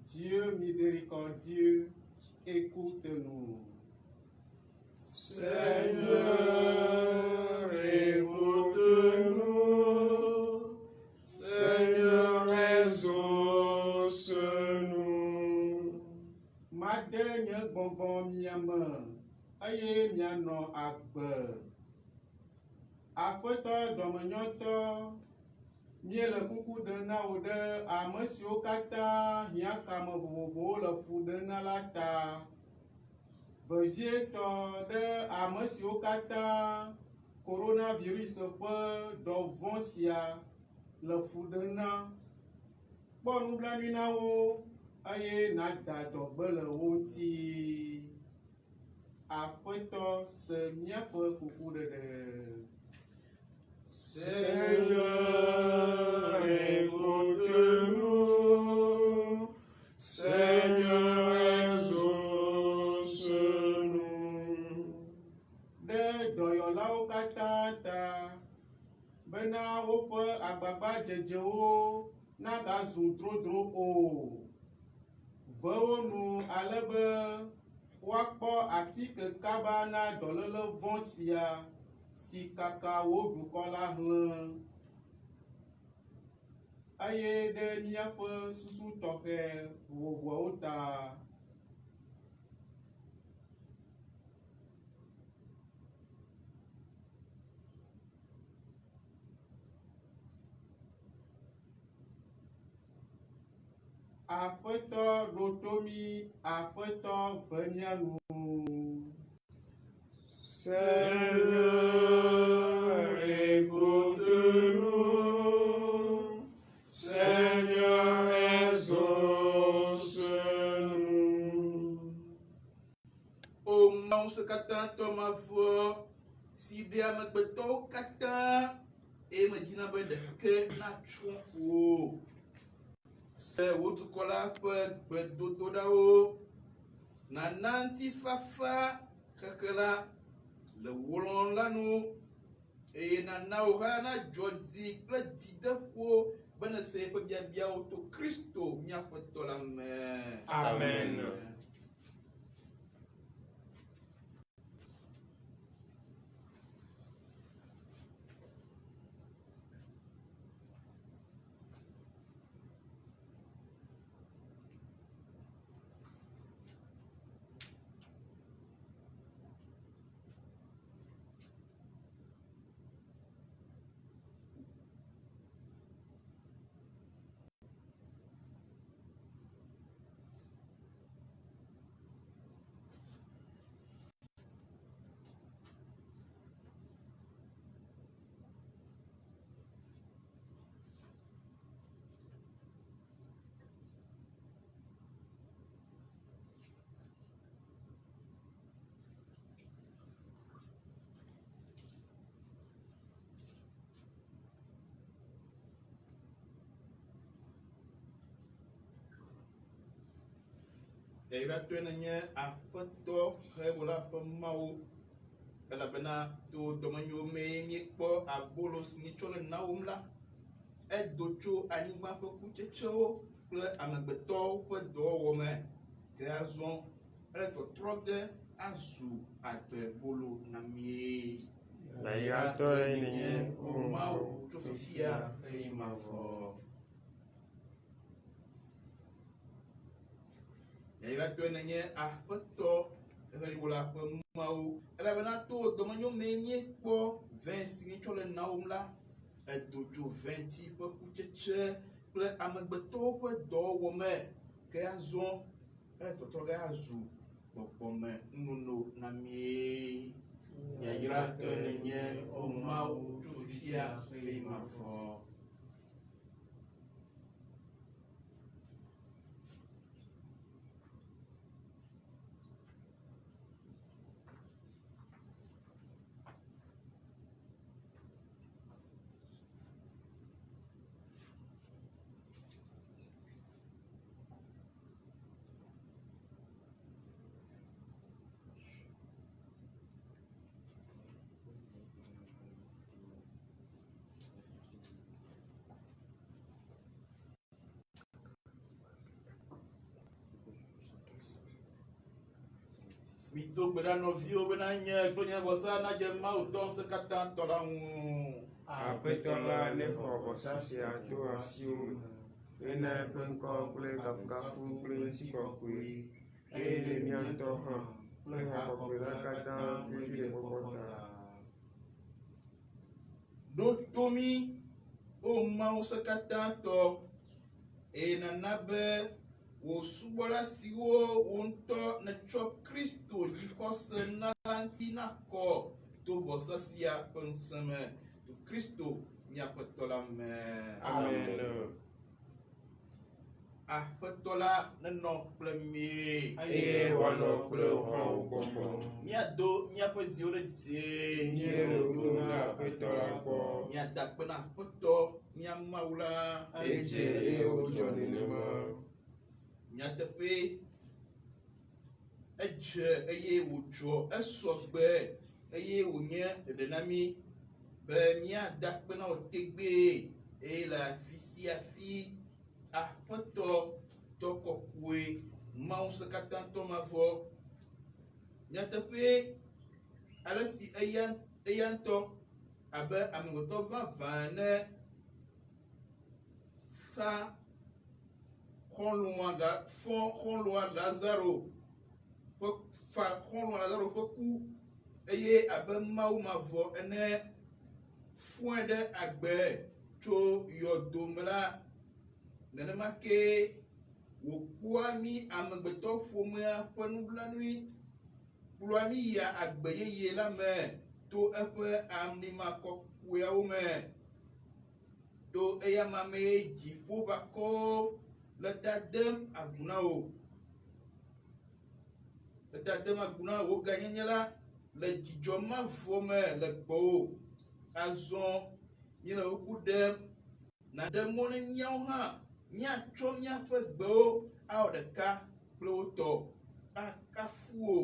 Dieu miséricordieux, écoute-nous. Seigneur, écoute-nous. Seigneur, exauce-nous. ade nye gbɔgbɔ mia me eye mianɔ agbe. Aƒetɔ dɔmenyɔtɔ, míele kuku ɖe na wò ɖe ame siwo katã hiãkame vovovowo le fu ɖe na la ta. Vevietɔ ɖe ame siwo katã coronavirus ƒe dɔvɔ̃ sia le fu ɖe na. Kpɔ nublanui na wo eye nàda dɔgbe le wo ŋuti. Aƒetɔ se míaƒe kukuɖeɖe. Seigneur, écoute-nous. Seigneur, exauce-nous. Ɖe dɔyɔlawo katã ta bena woƒe agbagbadzedzewo nagazu drodro o. Ve wo nu ale be woakpɔ atike kaba na dɔléle vɔ̃ sia si kaka wo dukɔ la hlẽ. Eye ɖe míaƒe susu tɔxɛ vovovoawo ta. Aƒetɔ ɖo to mí, Aƒetɔ ve mía nu. Seigneur, écoute-nous. Seigneur, exauce-nous. O Mawu se katã tɔ ma vɔ si ɖe amegbetɔwo katã eye medina be ɖeke natsrɔ̃ o. Se wo dukɔ la ƒe gbedodoɖawo, nana ŋutifafa keke la le wɔlɔ̃ la nu eye nana wo hã nadzɔ dzi kple dzideƒo be ne se eƒe biabiawo to Kristo míaƒe tɔ la me. Amen. Eyratɔe nenye Aƒetɔ hewɔla ƒe Mawu elabena to dɔmenyo mee míekpɔ abolo si míetsɔ le nawom la, edo tso anyigba ƒe kutsetsewo kple amegbetɔwo ƒe dɔwɔwɔ me, ke azɔ ele tɔtrɔ ge azu agbebolo na mie. Eyratɔe nenye O Mawu tso fifia heyi mavɔ. Eyratɔe nenye Aƒetɔ hewɔla ƒe Mawu elabena to dɔmenyo mee míekpɔ vɛ si míetsɔ le nawom la, edo tso vɛ̃ti ƒe kutsetse kple amegbetɔwo ƒe dɔwɔwɔ me, ke azɔ ele tɔtrɔ ge azu gbɔgbɔme nunono na mie. Eyratɔe nenye O Mawu tso fifia heyi mavɔ. Mito gbe ɖa nɔviwo bena nye kple nye vɔsa nadze Mawu tɔ ŋusẽ katã tɔ la ŋu. Aƒetɔ la nexɔ vɔsa sia tso asiwo me hena eƒe ŋkɔ kple kafukafu kple ŋutikɔkɔe eye le mía ŋutɔ hã kple ha kɔkɔe la katã kplikpli le kpɔkpɔ ta. Ɖo to mí o Mawu se katã tɔ eye nana be wò subɔla siwo wò ŋutɔ nètsɔ Kristo dzixɔse na la ŋuti nakɔ to vɔsa sia ƒe ŋusẽ me. To Kristo míaƒe tɔ la me. Amen. Aƒetɔ la nenɔ kple mi. Eye wòanɔ kple woawo gbɔgbɔ. Míado míaƒe dziwo ɖe dzi. Míeɖo na Aƒetɔ la gbɔ. Míada akpe na Aƒetɔ mía Mawu la. Edze eye wodzɔ nenema. Nyateƒe edze eye wòdzɔ esɔgbe eye wònye ɖeɖe na mí be míada akpe na wò tegbee eye le afi sia afi Aƒetɔ tɔ kɔkɔe Mawu se katã tɔ mavɔ. Nyateƒe ale si eya ŋutɔ abe amegbetɔ vavã ene fa xɔlɔ̃a Lazaro ƒe ku eye abe Mawu mavɔ ene fɔe ɖe agbe tso yɔdo me la, nenema ke wòkpɔa mí amegbetɔ ƒomea ƒe nublanui, kplɔa mí yia agbe yeye la me to eƒe amlima kɔkɔeawo me. To eya ma mee dziƒoʋakɔwo le ta dem agu na wò. Le ta dem agu na wò ganyenye la le dzidzɔ mavɔ me le gbɔwò. Azɔ míele woku ɖem naɖe mɔ ne míawo hã míatsɔ míaƒe gbewo awɔ ɖeka kple wo tɔ. Akafu wò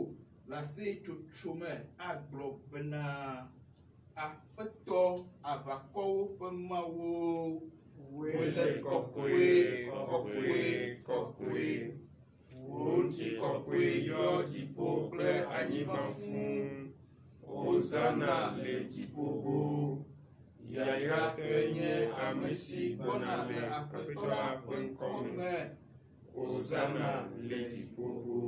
le aseyetsotso me agblɔ bena Aƒetɔ aʋakɔwo ƒe Mawu. Wòle kɔkɔe, kɔkɔe, kɔkɔe. Wò ŋuti kɔkɔe yɔ dziƒo kple anyigba fũu. Hosana le dziƒogo. Yayraƒe nye ame si gbɔna le Aƒetɔ la ƒe ŋkɔ me. Hosana le dziƒogo.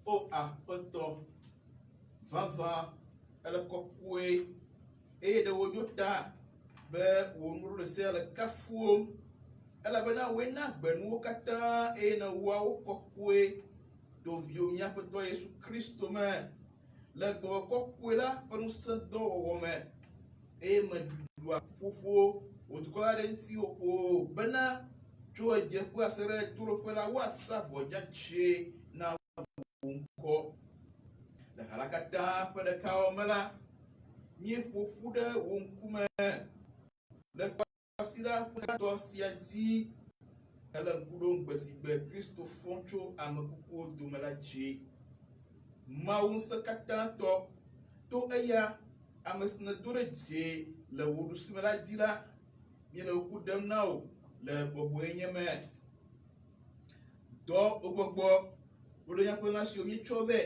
O Aƒetɔ, vavã ele kɔkɔe eye ɖe woɖo ta be wò nuɖuɖu le kafuwom elabena woe na agbenuwo katã eye nèwɔa wo kɔkɔe to viwò mía Aƒetɔ Yesu Kristo me le gbɔgbɔ kɔkɔe la ƒe ŋusẽdɔwɔwɔ me eye meɖuɖua ƒoƒo wò dukɔ la ɖe ŋuti o bena tso edzeƒe ase ɖe toɖoƒe la woasa vɔdzatse na wò ŋkɔ. Le ha la katã ƒe ɖekawɔ me la, míeƒo ƒu ɖe wò ŋkume le kpɔasiɖa ƒe tɔ sia dzi ele ŋku ɖom gbe si gbe Kristo fɔ tso ame kukuwo dome la dzi. Mawu ŋusẽ katã tɔ to eya ame si nèdo ɖe dzi le wò ɖusime la dzi la, míele ŋku ɖem na wò le bɔbɔenye me. Dɔ wo gbɔgbɔ woɖo míaƒe lã siwo míetsɔ vɛ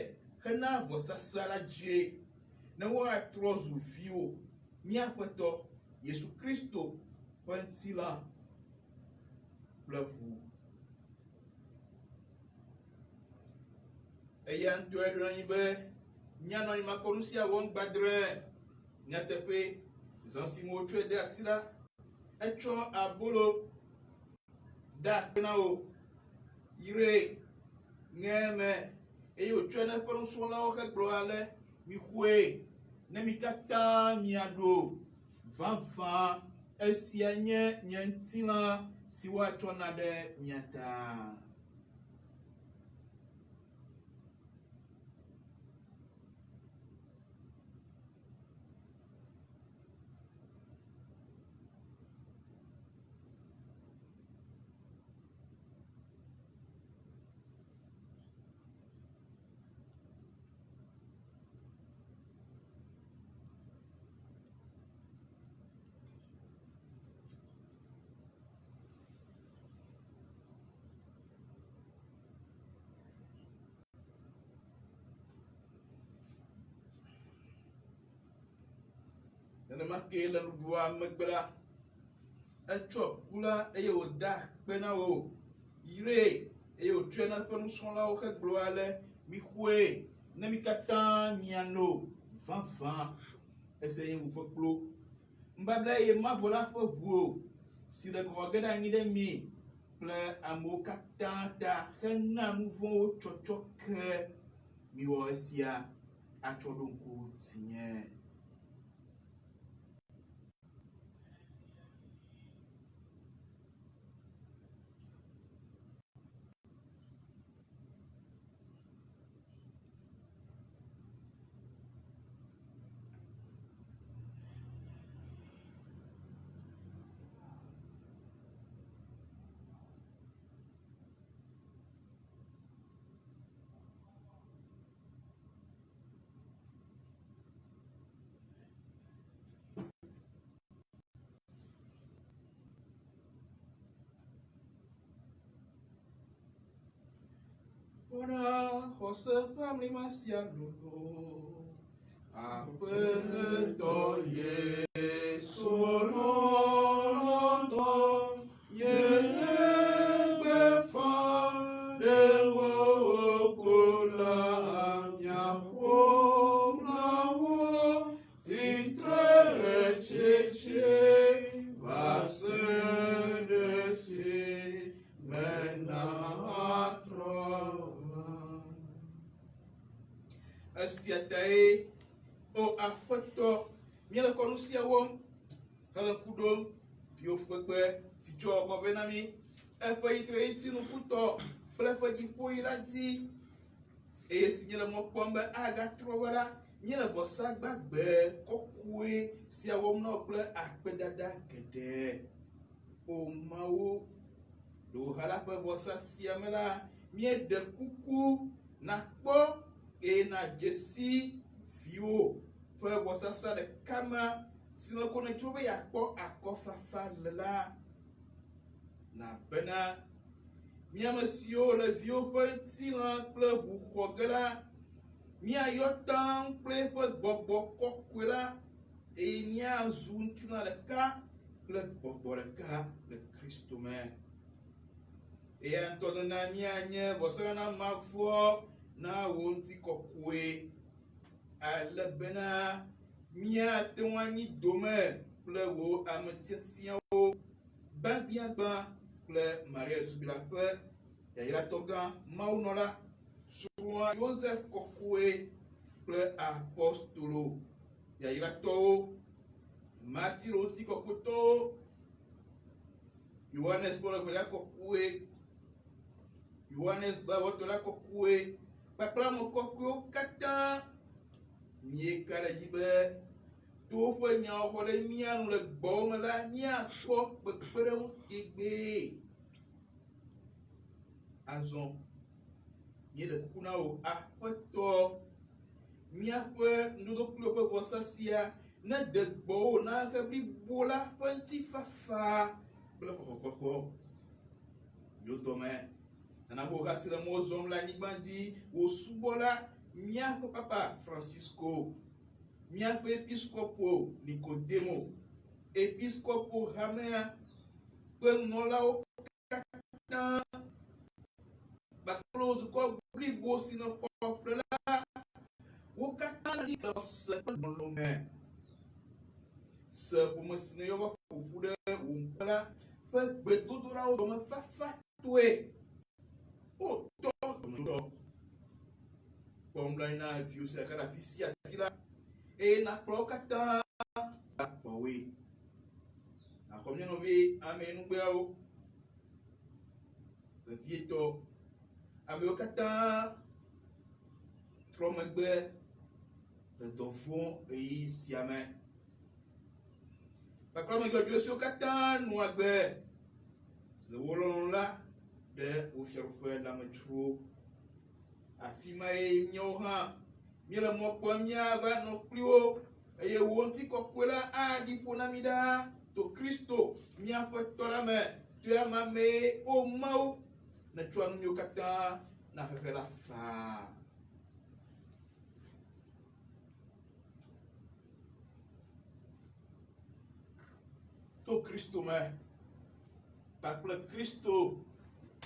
hena vɔsasa la dzie ne woatrɔ zu viwo míaƒetɔ Yesu Kristo ƒe ŋutilã kple ʋu. Eya ŋutɔe ɖo anyi be míanɔ anyi makɔ nu sia wɔm gbadre. Nyateƒe zã si me wotsɔe de asi la, etsɔ abolo da akpe na wò yre ŋe me eye wòtsɔe na eƒe nusrɔ̃lawo hegblɔ ale miƒoe ne mi katã miaɖo. Vavã esia nye nye ŋutilã si woatsɔ na ɖe mia ta. nenema ke le nuɖuɖua megbe la, etsɔ ku la eye wòda akpe na wo, yre eye wòtsɔe na eƒe nusrɔ̃lawo hegblɔ ale, mixɔe ne mi katã miano vavã ese ye woƒe kplo. Nubabla ye mavɔ la ƒe ʋu o si le kɔkɔ ge ɖe anyi ɖe mi kple amewo katã ta hena nu vɔ̃wo tsɔtsɔ ke miwɔ esia atsɔ ɖo ŋku dzinye. Ora xɔse ƒe amlima sia lolo, aƒetɔ Yesu lɔlɔ̃tɔ, yegbefa ɖe wɔwɔ ko la miaƒom la wo, tsitre tsetse va se ɖe esime nàtrɔ. Esia tae o aƒetɔ míele kɔnu sia wɔm hele ŋku ɖom yewo si tsɔ xɔ vɛ na mi eƒe yitre ŋuti nukutɔ kple eƒe dziƒoyi la dzi eye si nye le mɔ kpɔm be agatrɔ va la nye le vɔsa gbagbe kɔkɔe sia wɔm na wo kple akpedada geɖe. O Mawu le wò ha la ƒe vɔsa sia me la míeɖe kuku nakpɔ eye nadze si viwo ƒe vɔsasa ɖeka ma si me ko netso be yeakpɔ akɔfafa le la, nabena míame siwo le viwo ƒe ŋutilã kple ʋu xɔ ge la, míayɔ taŋ kple eƒe gbɔgbɔ kɔkɔe la eye míazu ŋutilã ɖeka kple gbɔgbɔ ɖeka le Kristo me. Eya ŋutɔ nena míanye vɔsana na mavɔ na wò ŋutikɔkɔe ale bena míate ŋu anyi dome kple wò ame tiatiawo gbãgbiãgbã kple Maria Tsubi la ƒe yayratɔ gã Mawunɔla srɔ̃a Joseph kɔkɔe kple apɔstolo yayratɔwo Martiro ŋutikɔkɔetɔwo Yohanes Paul Evelia kɔkɔe, Yohanes Gbãvɔtɔla kɔkɔe kpakple ame kɔkɔewo katã mieka ɖe dzi be to woƒe nyawo xɔ ɖe mía nu le gbɔwo me la míakpɔ kpekpeɖeŋu tegbee. Azɔ míeɖe kuku na wò Aƒetɔ míaƒe nudodokpliwo ƒe vɔsa sia ne de gbɔwo na he blibo la ƒe ŋutifafa kple xɔxɔkpɔkpɔ yo dɔme. Nana bo gasi le mɔ zɔm le anyigba dzi wò subɔla míaƒe papa Francisco, míaƒe episkopo Nicodemo, episkopo Hamea kple nunɔlawo katã kpakple wo dukɔ blibo si ne xɔ ƒle la, wo katã li le se ƒe lɔlɔ̃ me. Se ƒome si ne yɔ va ƒoƒu ɖe wò ŋkpe la ƒe gbedodoɖawo dome fafa toe. O tɔ domeɖɔ kpɔm la na viwo sia ɖe afi sia afi la eye nakplɔ wo katã akpɔwoe. Naxɔ mía nɔvi ame nugbeawo vevietɔ amewo katã trɔ megbe le dɔ vɔ̃ ɣeyiɣi sia me. Kpakple ame dzɔdzɔe siwo katã nu agbe le wo lɔlɔ̃ la ɖe wo fiaɖuƒe lãmetsuwo. Afi ma ye míawo hã míele mɔ kpɔm míava nɔ kpli wo eye wò ŋutikɔkɔe la aɖi ƒo na mi ɖaa to Kristo míaƒe tɔ la me to ama mee o Mawu netsɔa nu míwo katã na xexe la faa. to Kristo me kpakple Kristo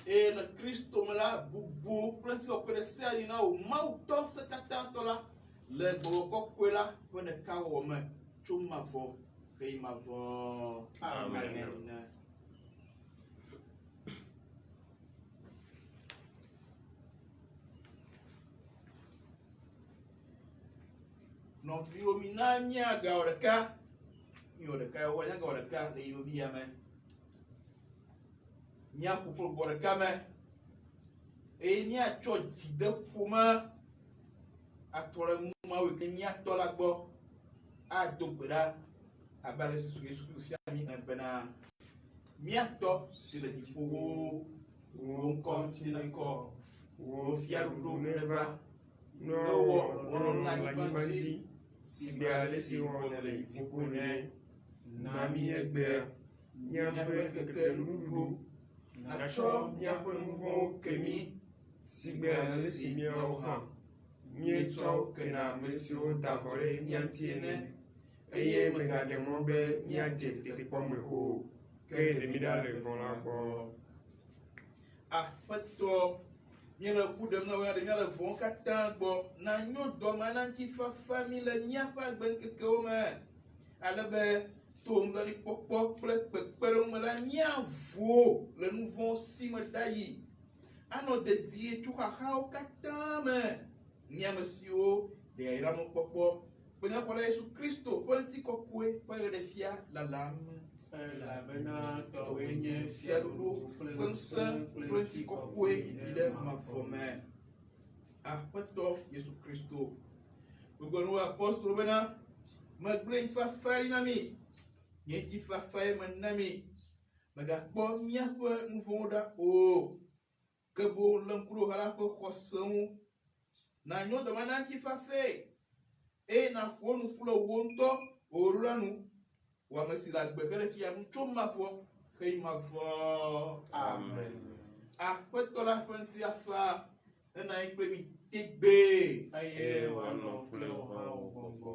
eye le Kristo me la bubu kple ŋuti kɔkɔe ɖe sea yi na wo Mawu tɔ se katãtɔ la le gbɔgbɔ kɔkɔe la ƒe ɖeka wɔwɔ me tso mavɔ heyi mavɔ. Amen. Nɔviwo mina míaga wɔ ɖeka míwɔ ɖeka wɔ nyaga wɔ ɖeka le yewo bia me míaƒo kple gbɔ ɖeka me eye míatsɔ dzideƒome atɔ ɖe Mawu yi ke míatɔ la gbɔ ado gbe ɖa abe ale si Yesu Kristo fia mí bena míatɔ si le dziƒowo wò ŋkɔ ŋuti nekɔ wò fiaɖuɖu neva newɔ wɔlɔ̃ le anyigba ŋuti sigbe ale si wɔna le dziƒo ne na mí egbea míaƒe keke nuɖuɖu natsɔ míaƒe nu vɔ̃wo ke mí sigbe ale si míawo hã míetsɔ kena ame siwo da vɔ ɖe mía ŋuti ene eye mègaɖe mɔ be míadze tetekpɔ me o ke ɖe mí ɖa le vɔ la gbɔ. Aƒetɔ míele ku ɖem na wo ɖe míale vɔwo katã gbɔ na nyo dɔme na ŋutifafa mí le míaƒe agbeŋkekewo me ale be to ŋgɔɖikpɔkpɔ kple kpekpeɖeŋu me la míavo le nu vɔ̃wo si me ɖayi anɔ dedie tso xaxawo katã me míame siwo ɖe ayramɔkpɔkpɔ kpe nyakpɔ ɖe Yesu Kristo ƒe ŋutikɔkɔe ƒe ɣeɖefia lalam. Elabena tɔwoe nye fiaɖuɖu kple ŋusẽ kple ŋutikɔkɔe yi ɖe mavɔ me. Aƒetɔ Yesu Kristo gbogbo nu apɔstolo bena megblẽ ŋutifafa ɖi na mí nye ŋutifafae me na mí megakpɔ míaƒe nu vɔ̃wo ɖa o ke boŋ le ŋku ɖe la ƒe xɔse ŋu nanyo dɔme na ŋutifafae eye naƒo nu kple wò ŋutɔ wò ɖoɖanu wò ame si le agbe hele fia nu tso mavɔ heyi mavɔ. Amen. Aƒetɔ la ƒe ŋutiafa ena anyi kple mi tegbee eye wòanɔ kple wò hã wò gbɔgbɔ.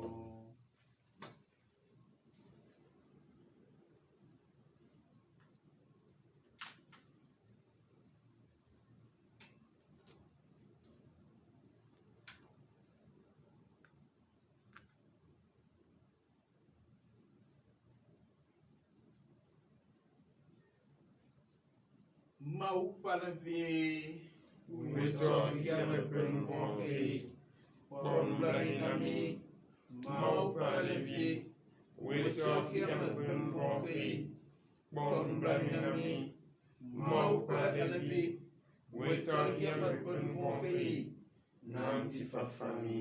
Mawu ƒe alẽvi Wòtsɔ yame ƒe nu vɔ̃ heyi kpɔ nublanui na mí. Mawu ƒe alẽvi wòtsɔ yame ƒe nu vɔ̃ heyi kpɔ nublanui na mí. Mawu ƒe alẽvi wòtsɔ yame ƒe nu vɔ̃ heyi na ŋutifafa mí.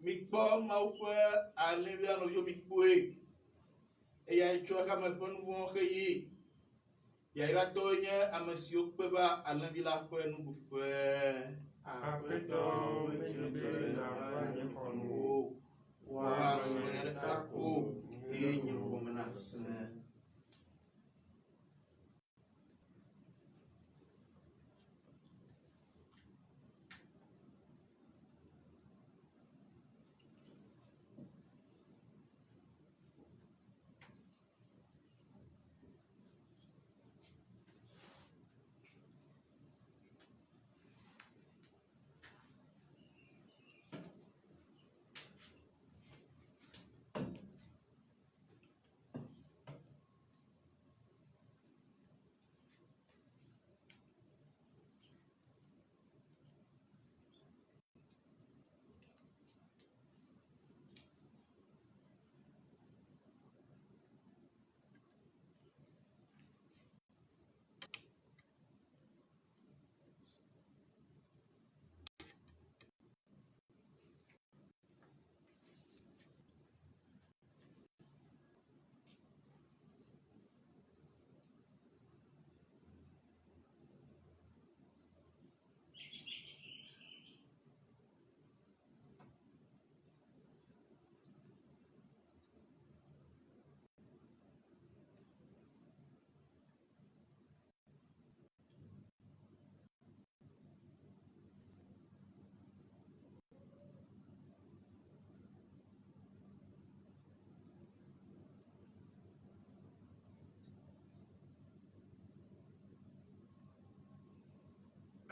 Mikpɔ Mawu ƒe alẽvi anɔviwo mikpɔe eya tsɔ xame ƒe nu vɔ̃ heyi yayratɔwo nye ame siwo kpe va alẽvi la ƒe nuɖuƒe. Aƒetɔ medzodze nava nye xɔnuwo woaxɔ nya ɖeka ko eye nye luʋɔ me nasẽ.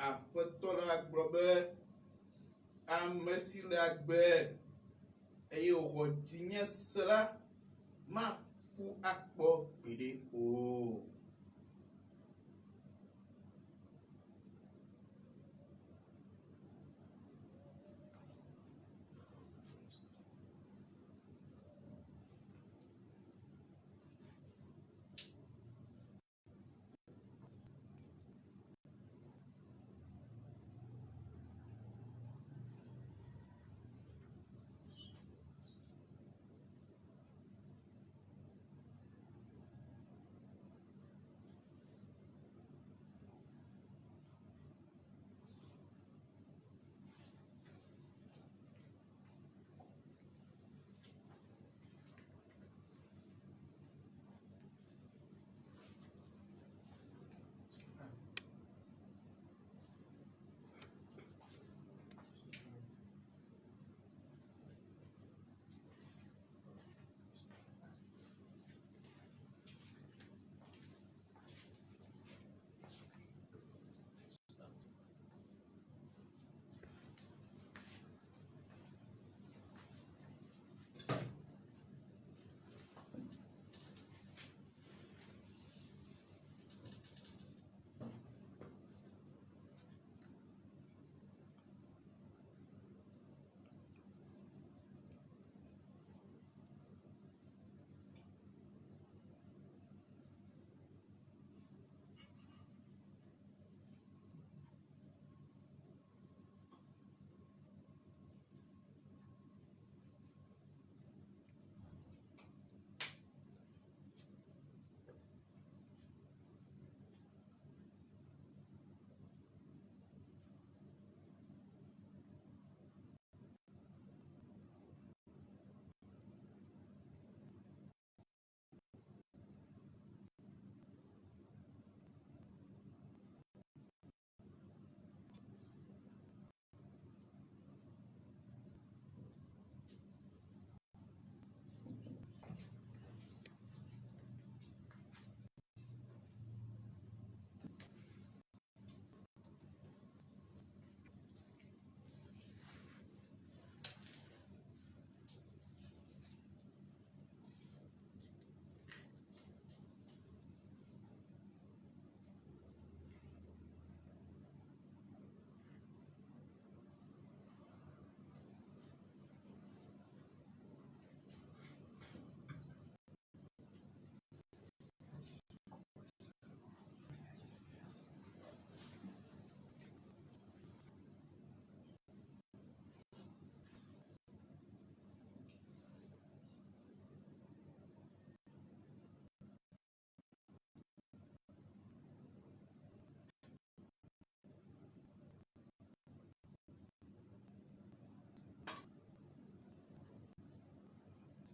Aƒetɔ la gblɔ be ame si le agbe eye wòxɔ dzinye se la maku akpɔ gbeɖe o.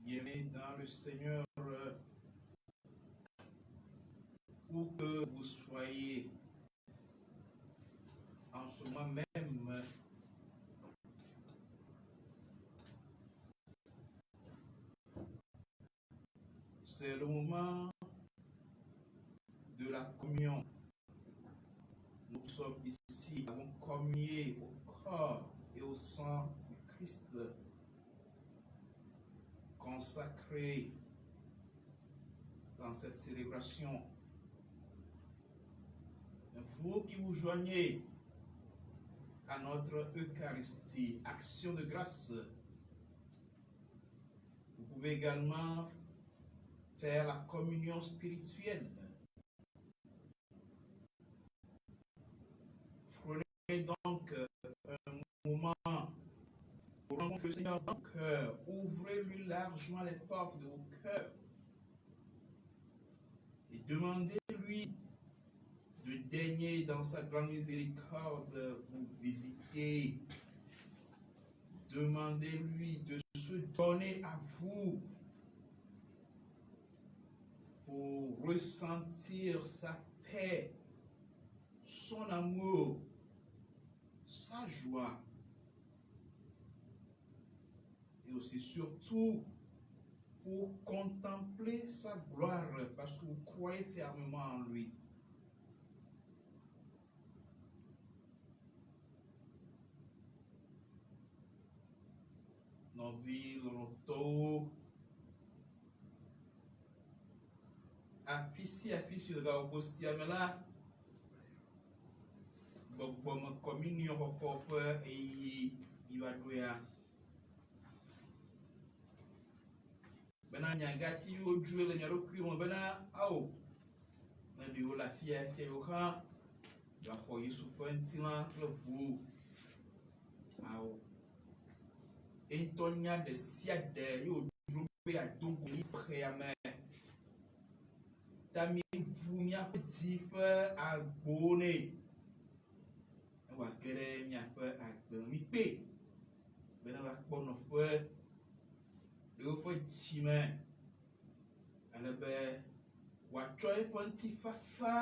Bien-aimés dans le Seigneur, où que vous soyez en ce moment même, c'est le moment de la communion. Nous sommes ici, nous avons communié au corps et au sang du Christ consacré dans cette célébration. Vous qui vous joignez à notre Eucharistie, action de grâce, vous pouvez également faire la communion spirituelle. Prenez donc un moment pour rencontrer le Seigneur dans vos cœurs. Ouvrez-lui largement les portes de vos cœurs et demandez-lui de daigner dans sa grande miséricorde vous visiter. Demandez-lui de se donner à vous pour ressentir sa paix, son amour, sa joie. Et aussi surtout pour contempler sa gloire parce que vous croyez fermement en lui. nɔvi lɔlɔtɔwo, afi si le gawogo sia me la, gbɔgbɔme communion xɔxɔ ƒe eye yiva ɖo ya. Bena nyagati yiwo dzroe le mia ɖokui me bena ao, ne ɖewo le afi ya ke yewo hã yewoaxɔ Yesu ƒe ŋutilã kple ʋuwo. Ao, eŋutɔ nya ɖe sia ɖe yewo dzro be yeado go ƒe ya me. Ta míeʋu míaƒe dzi ƒe agbowo nɛ, ne wòage ɖe míaƒe agbe me. Mikpe bena woakpɔ nɔƒe le woƒe dzi me, alebe wòatsɔ eƒe ŋutifafa,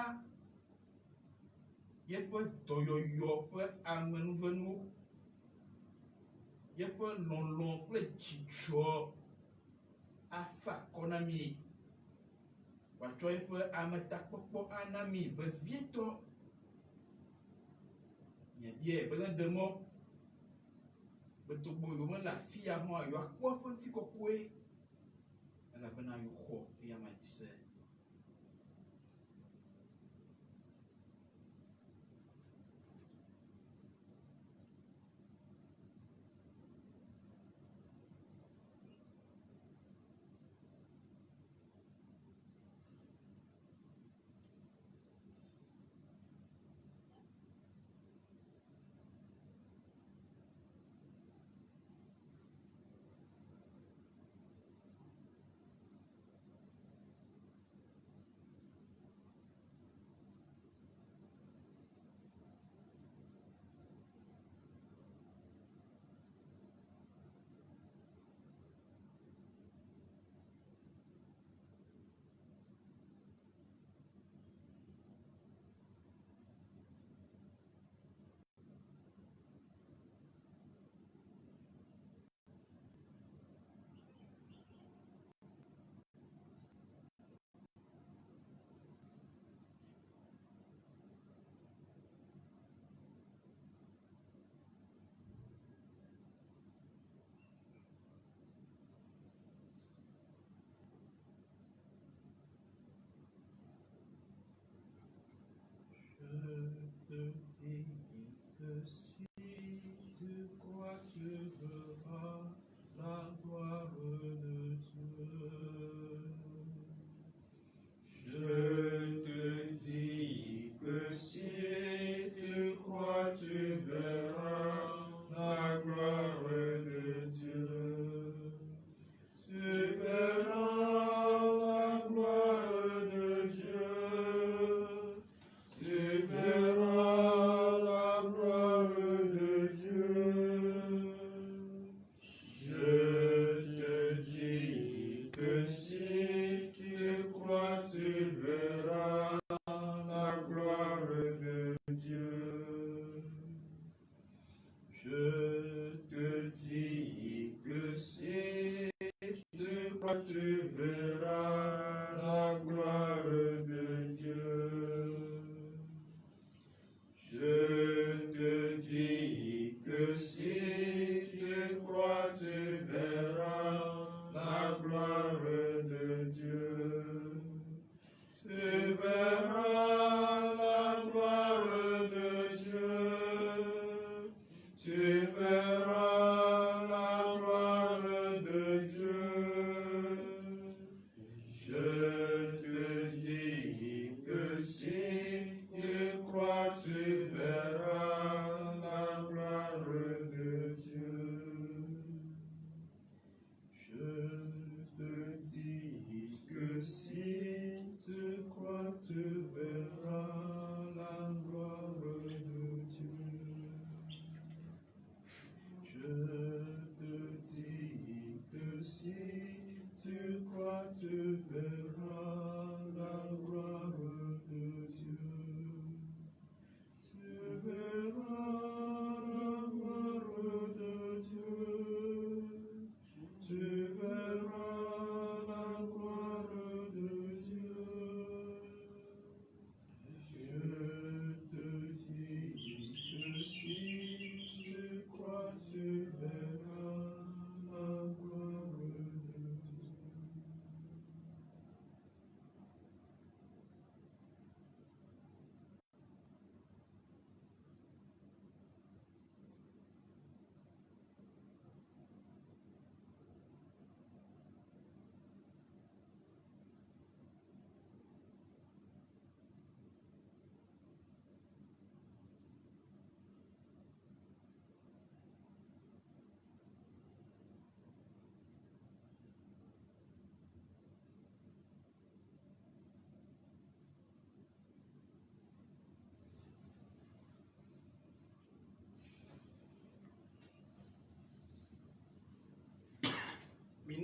yeƒe dɔyɔyɔ ƒe amenuvenuwo, yeƒe lɔlɔ̃ kple dzidzɔ afa akɔ na mí. Wòatsɔ eƒe ametakpɔkpɔ ana mí vevietɔ. Miabiae be ne ɖe mɔ, be togbɔ yewo mele afi ya hã yewoakpɔ eƒe ŋutikɔkɔe, elabena yewoxɔ eya ma dzi se. Je te dis que si tu crois, tu verras la gloire de Dieu. Je te dis que si tu crois, tu verras la gloire de Dieu. Tu verras la gloire de Dieu. Tu verras la gloire de Dieu. Je te dis que si tu crois, tu verras la gloire de Dieu. Je te dis que si tu crois, tu verras la gloire de Dieu. Je te dis que si tu crois, tu verras la gloire de Dieu. Tu verras la gloire de Dieu. Tu verras la gloire de Dieu. Je te dis que si tu crois, tu verras la gloire de Dieu. Je te dis que si tu crois, tu verras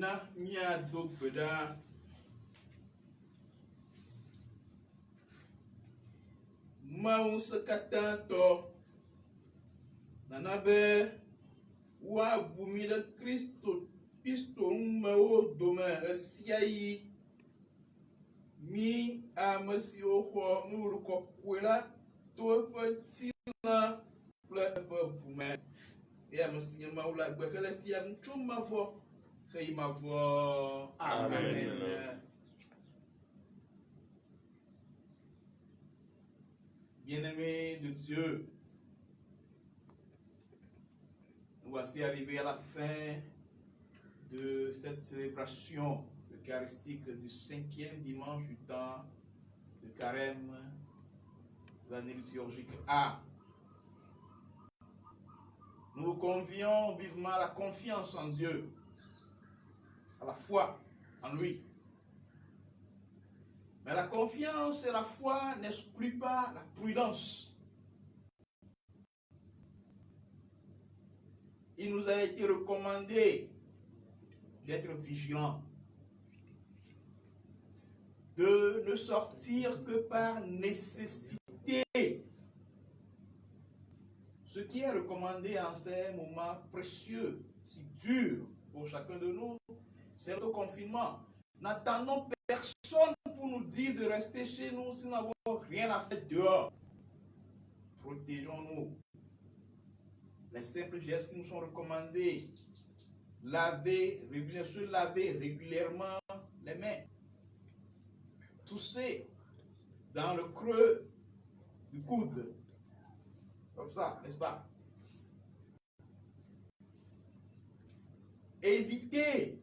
na mia do beda mau sekata to nana be wa bumi de Kristo mau dome asiai mi amasi oho nuru ko kwela to patina ple bume ya amasi maula gbekele fia mchuma vo khayma vo amen. Bien-aimés de Dieu, nous voici arrivés à la fin de cette célébration eucharistique du 5e dimanche du temps de carême de l'année liturgique A. Nous vous convions vivement à la confiance en Dieu, à la foi en lui. Mais la confiance et la foi n'excluent pas la prudence. Il nous a été recommandé d'être vigilants, de ne sortir que par nécessité. Ce qui est recommandé en ces moments précieux, si durs pour chacun de nous, c'est le confinement. N'attendons personne pour nous dire de rester chez nous si nous n'avons rien à faire dehors. Protégeons-nous. Les simples gestes qui nous sont recommandés, se laver régulièrement les mains, tousser dans le creux du coude, comme ça, n'est-ce pas? Éviter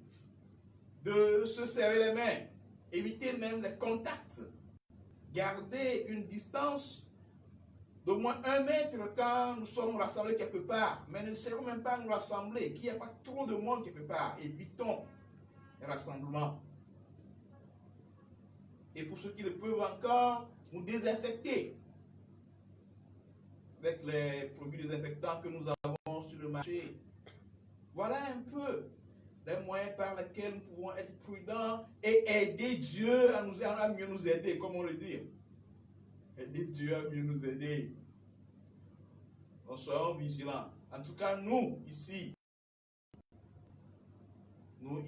de se serrer les mains, éviter même les contacts, garder une distance d'au moins 1 mètre quand nous sommes rassemblés quelque part, mais ne serons même pas nous rassembler, qu'il n'y ait pas trop de monde quelque part. Évitons les rassemblements. Et pour ceux qui le peuvent encore, nous désinfecter avec les produits désinfectants que nous avons sur le marché. Voilà un peu les moyens par lesquels nous pouvons être prudents et aider Dieu à mieux nous aider, comme on le dit. Aider Dieu à mieux nous aider. Nous soyons vigilants. En tout cas, nous, ici, nous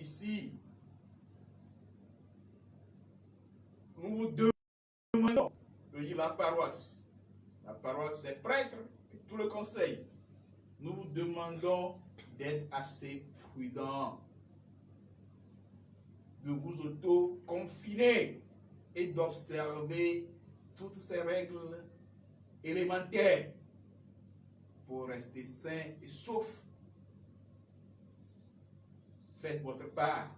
vous demandons de lire la paroisse. La paroisse, c'est prêtre et tout le conseil. Nous vous demandons d'être assez prudents, de vous auto-confiner et d'observer toutes ces règles élémentaires pour rester sains et saufs. Faites votre part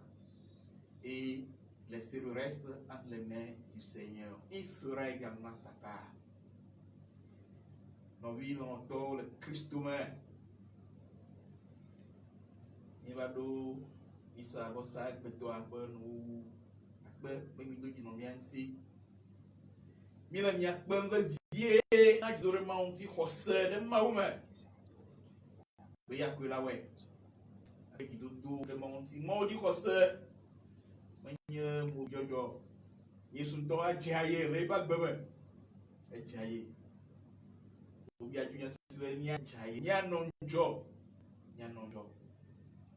et laissez le reste entre les mains du Seigneur. Il fera également sa part. Nos vies longtemps le Christ humain. Nivado isa bosa beto apa nu akpe pemido jino miansi. Mila nyak banga vie na jidore maunti khose de maume. Beya kwela we. Avec dodo de maunti maudi khose. Manye mo jojo. Yesu to ajaye le ba gbeme. Ajaye. Obi ajunya siwe ni ajaye. Nya nonjo.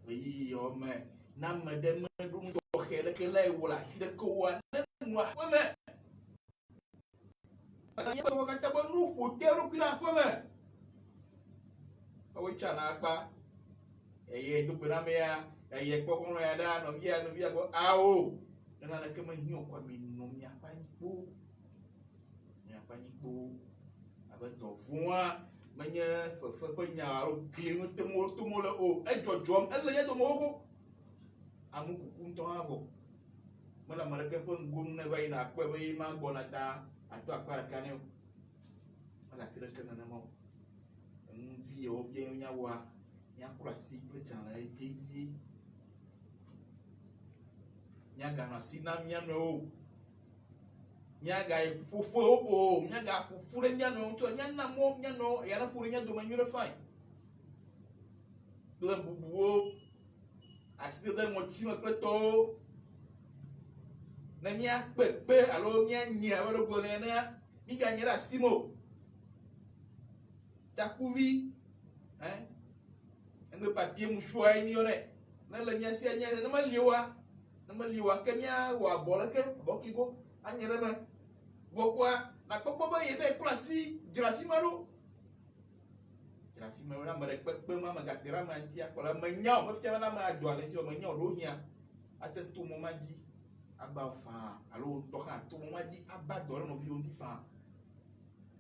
Oui, homme, nam de me dum to khele ke lay wala fi de ko wa noa wame. Ya ko ka tabo nu ko teru kira wame. Awo chana pa. Ye du bra me ya, ye ko ko ya da no bia ko awo. Na na ke ma nyo kwa mi no mi apa ni po. Mi apa ni po. Aba to fuwa manye fefe pe nyaro klingo tomo le o ejojom ele ye tomo ko amu kuku nto avo mala marake ko ngum ne vai na akwe vai ma bonata ato akara kaneo ala kire kana na mo vi o bien nya wa nya krasi pe chana ejiji nya gana sina nya no nyaga pupu o nyaga pupure nyano to nyana mo nyano yana pure nya do manyure fine bla bubuo Asi de ŋɔtime kple tɔwo. Ne míakpe alo míanyi alo ɖe gblɔ nɛ nea, míganye ɖe asi me o. Takuvi, ŋdɔ papier musua ye míyɔnɛ. Ne le mía sia nye ne meli oa, ke míawɔ abɔ ɖeke, abɔkligo, anye ɖe me. Gbɔkɔa, nakpɔkpɔ be ye be klɔ asi dzra afi ma ɖo. Dzra afi ma ɖo, ne ame ɖe kpekpe ma megate ɖe ame ŋuti akpɔ le menya o, mefia be ne ame adzɔ ale ŋuti o, menya o ɖo hĩa. Ate to mɔ ma dzi aba fãa alo ŋutɔ hã to mɔ ma dzi aba dɔ ɖe nɔviwo ŋuti fãa.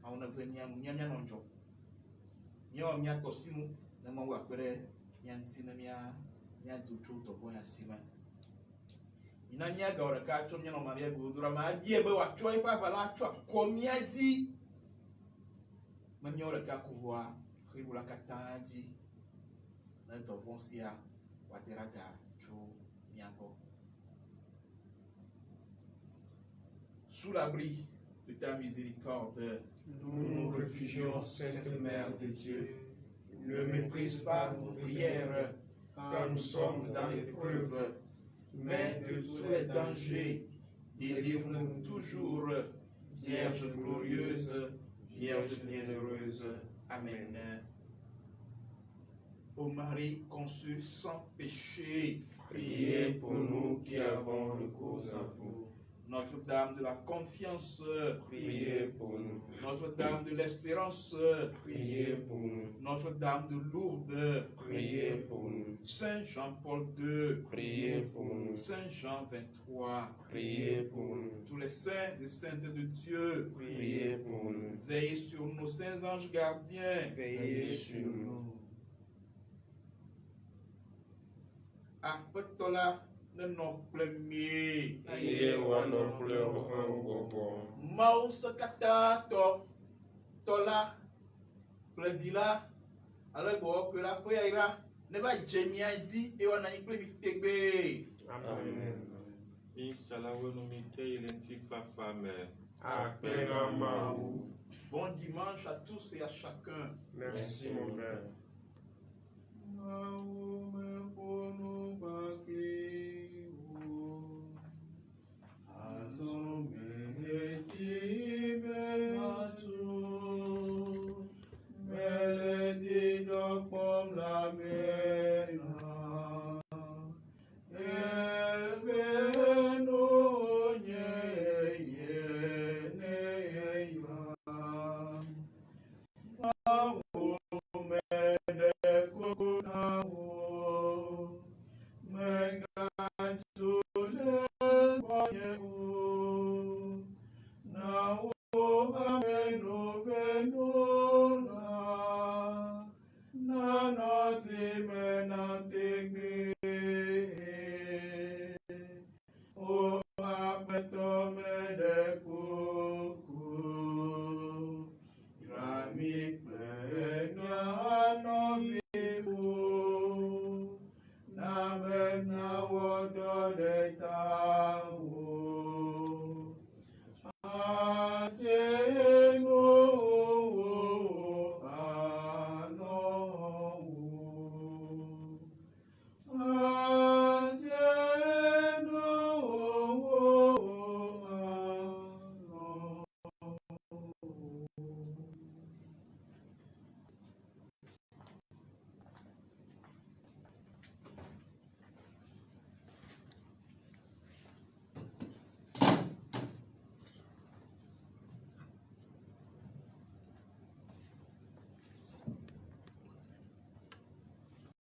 Awo ne ve míanɔ ŋdzɔ. Míawɔ míatɔ sinu ne Mawu akpe ɖe mía ŋuti ne míado tso dɔvɔ̃ ya si me. Mina míaga wɔ ɖeka tso míanɔ Maria godora me abie be wòatsɔ eƒe aʋala atsɔ akɔ mía dzi. Me míawɔ ɖeka ko vɔa ɣewu la katã dzi ne dɔvɔ̃ sia wòade ɖe aga tso mía gbɔ. Sous l'abri de ta miséricorde, Nous nous réfugions, Sainte Mère de Dieu. ne méprise pas nos prières, car nous sommes dans l'épreuve, mais de tous les dangers, délivre-nous toujours, Vierge glorieuse, Vierge bienheureuse. Amen. Ô Marie conçue sans péché, Priez pour nous qui avons recours à vous. Notre-Dame de la confiance, Priez pour nous. Notre-Dame de l'espérance, Priez pour nous. Notre-Dame de Lourdes, Priez pour nous. Saint Jean-Paul II, Priez pour nous. Saint Jean 23, Priez pour nous. tous les saints et saintes de Dieu, Priez pour nous. veillez sur nos saints anges gardiens, Veillez sur nous. Apetola ne nɔ kple mie. Priez wòanɔ kple wohã gbɔgbɔ. Mawu sekatã tɔ la kple vi la ale gbɔwɔ kpe la ƒe yayra ne va dze mía dzi eye wòanɔ anyi kple mi tegbe. Amen. Mísalawo nu mi ke yi le ŋutifafa me. Akpe na Mawu. Bon dimanche à tous et à chacun. Merci mon Père. Na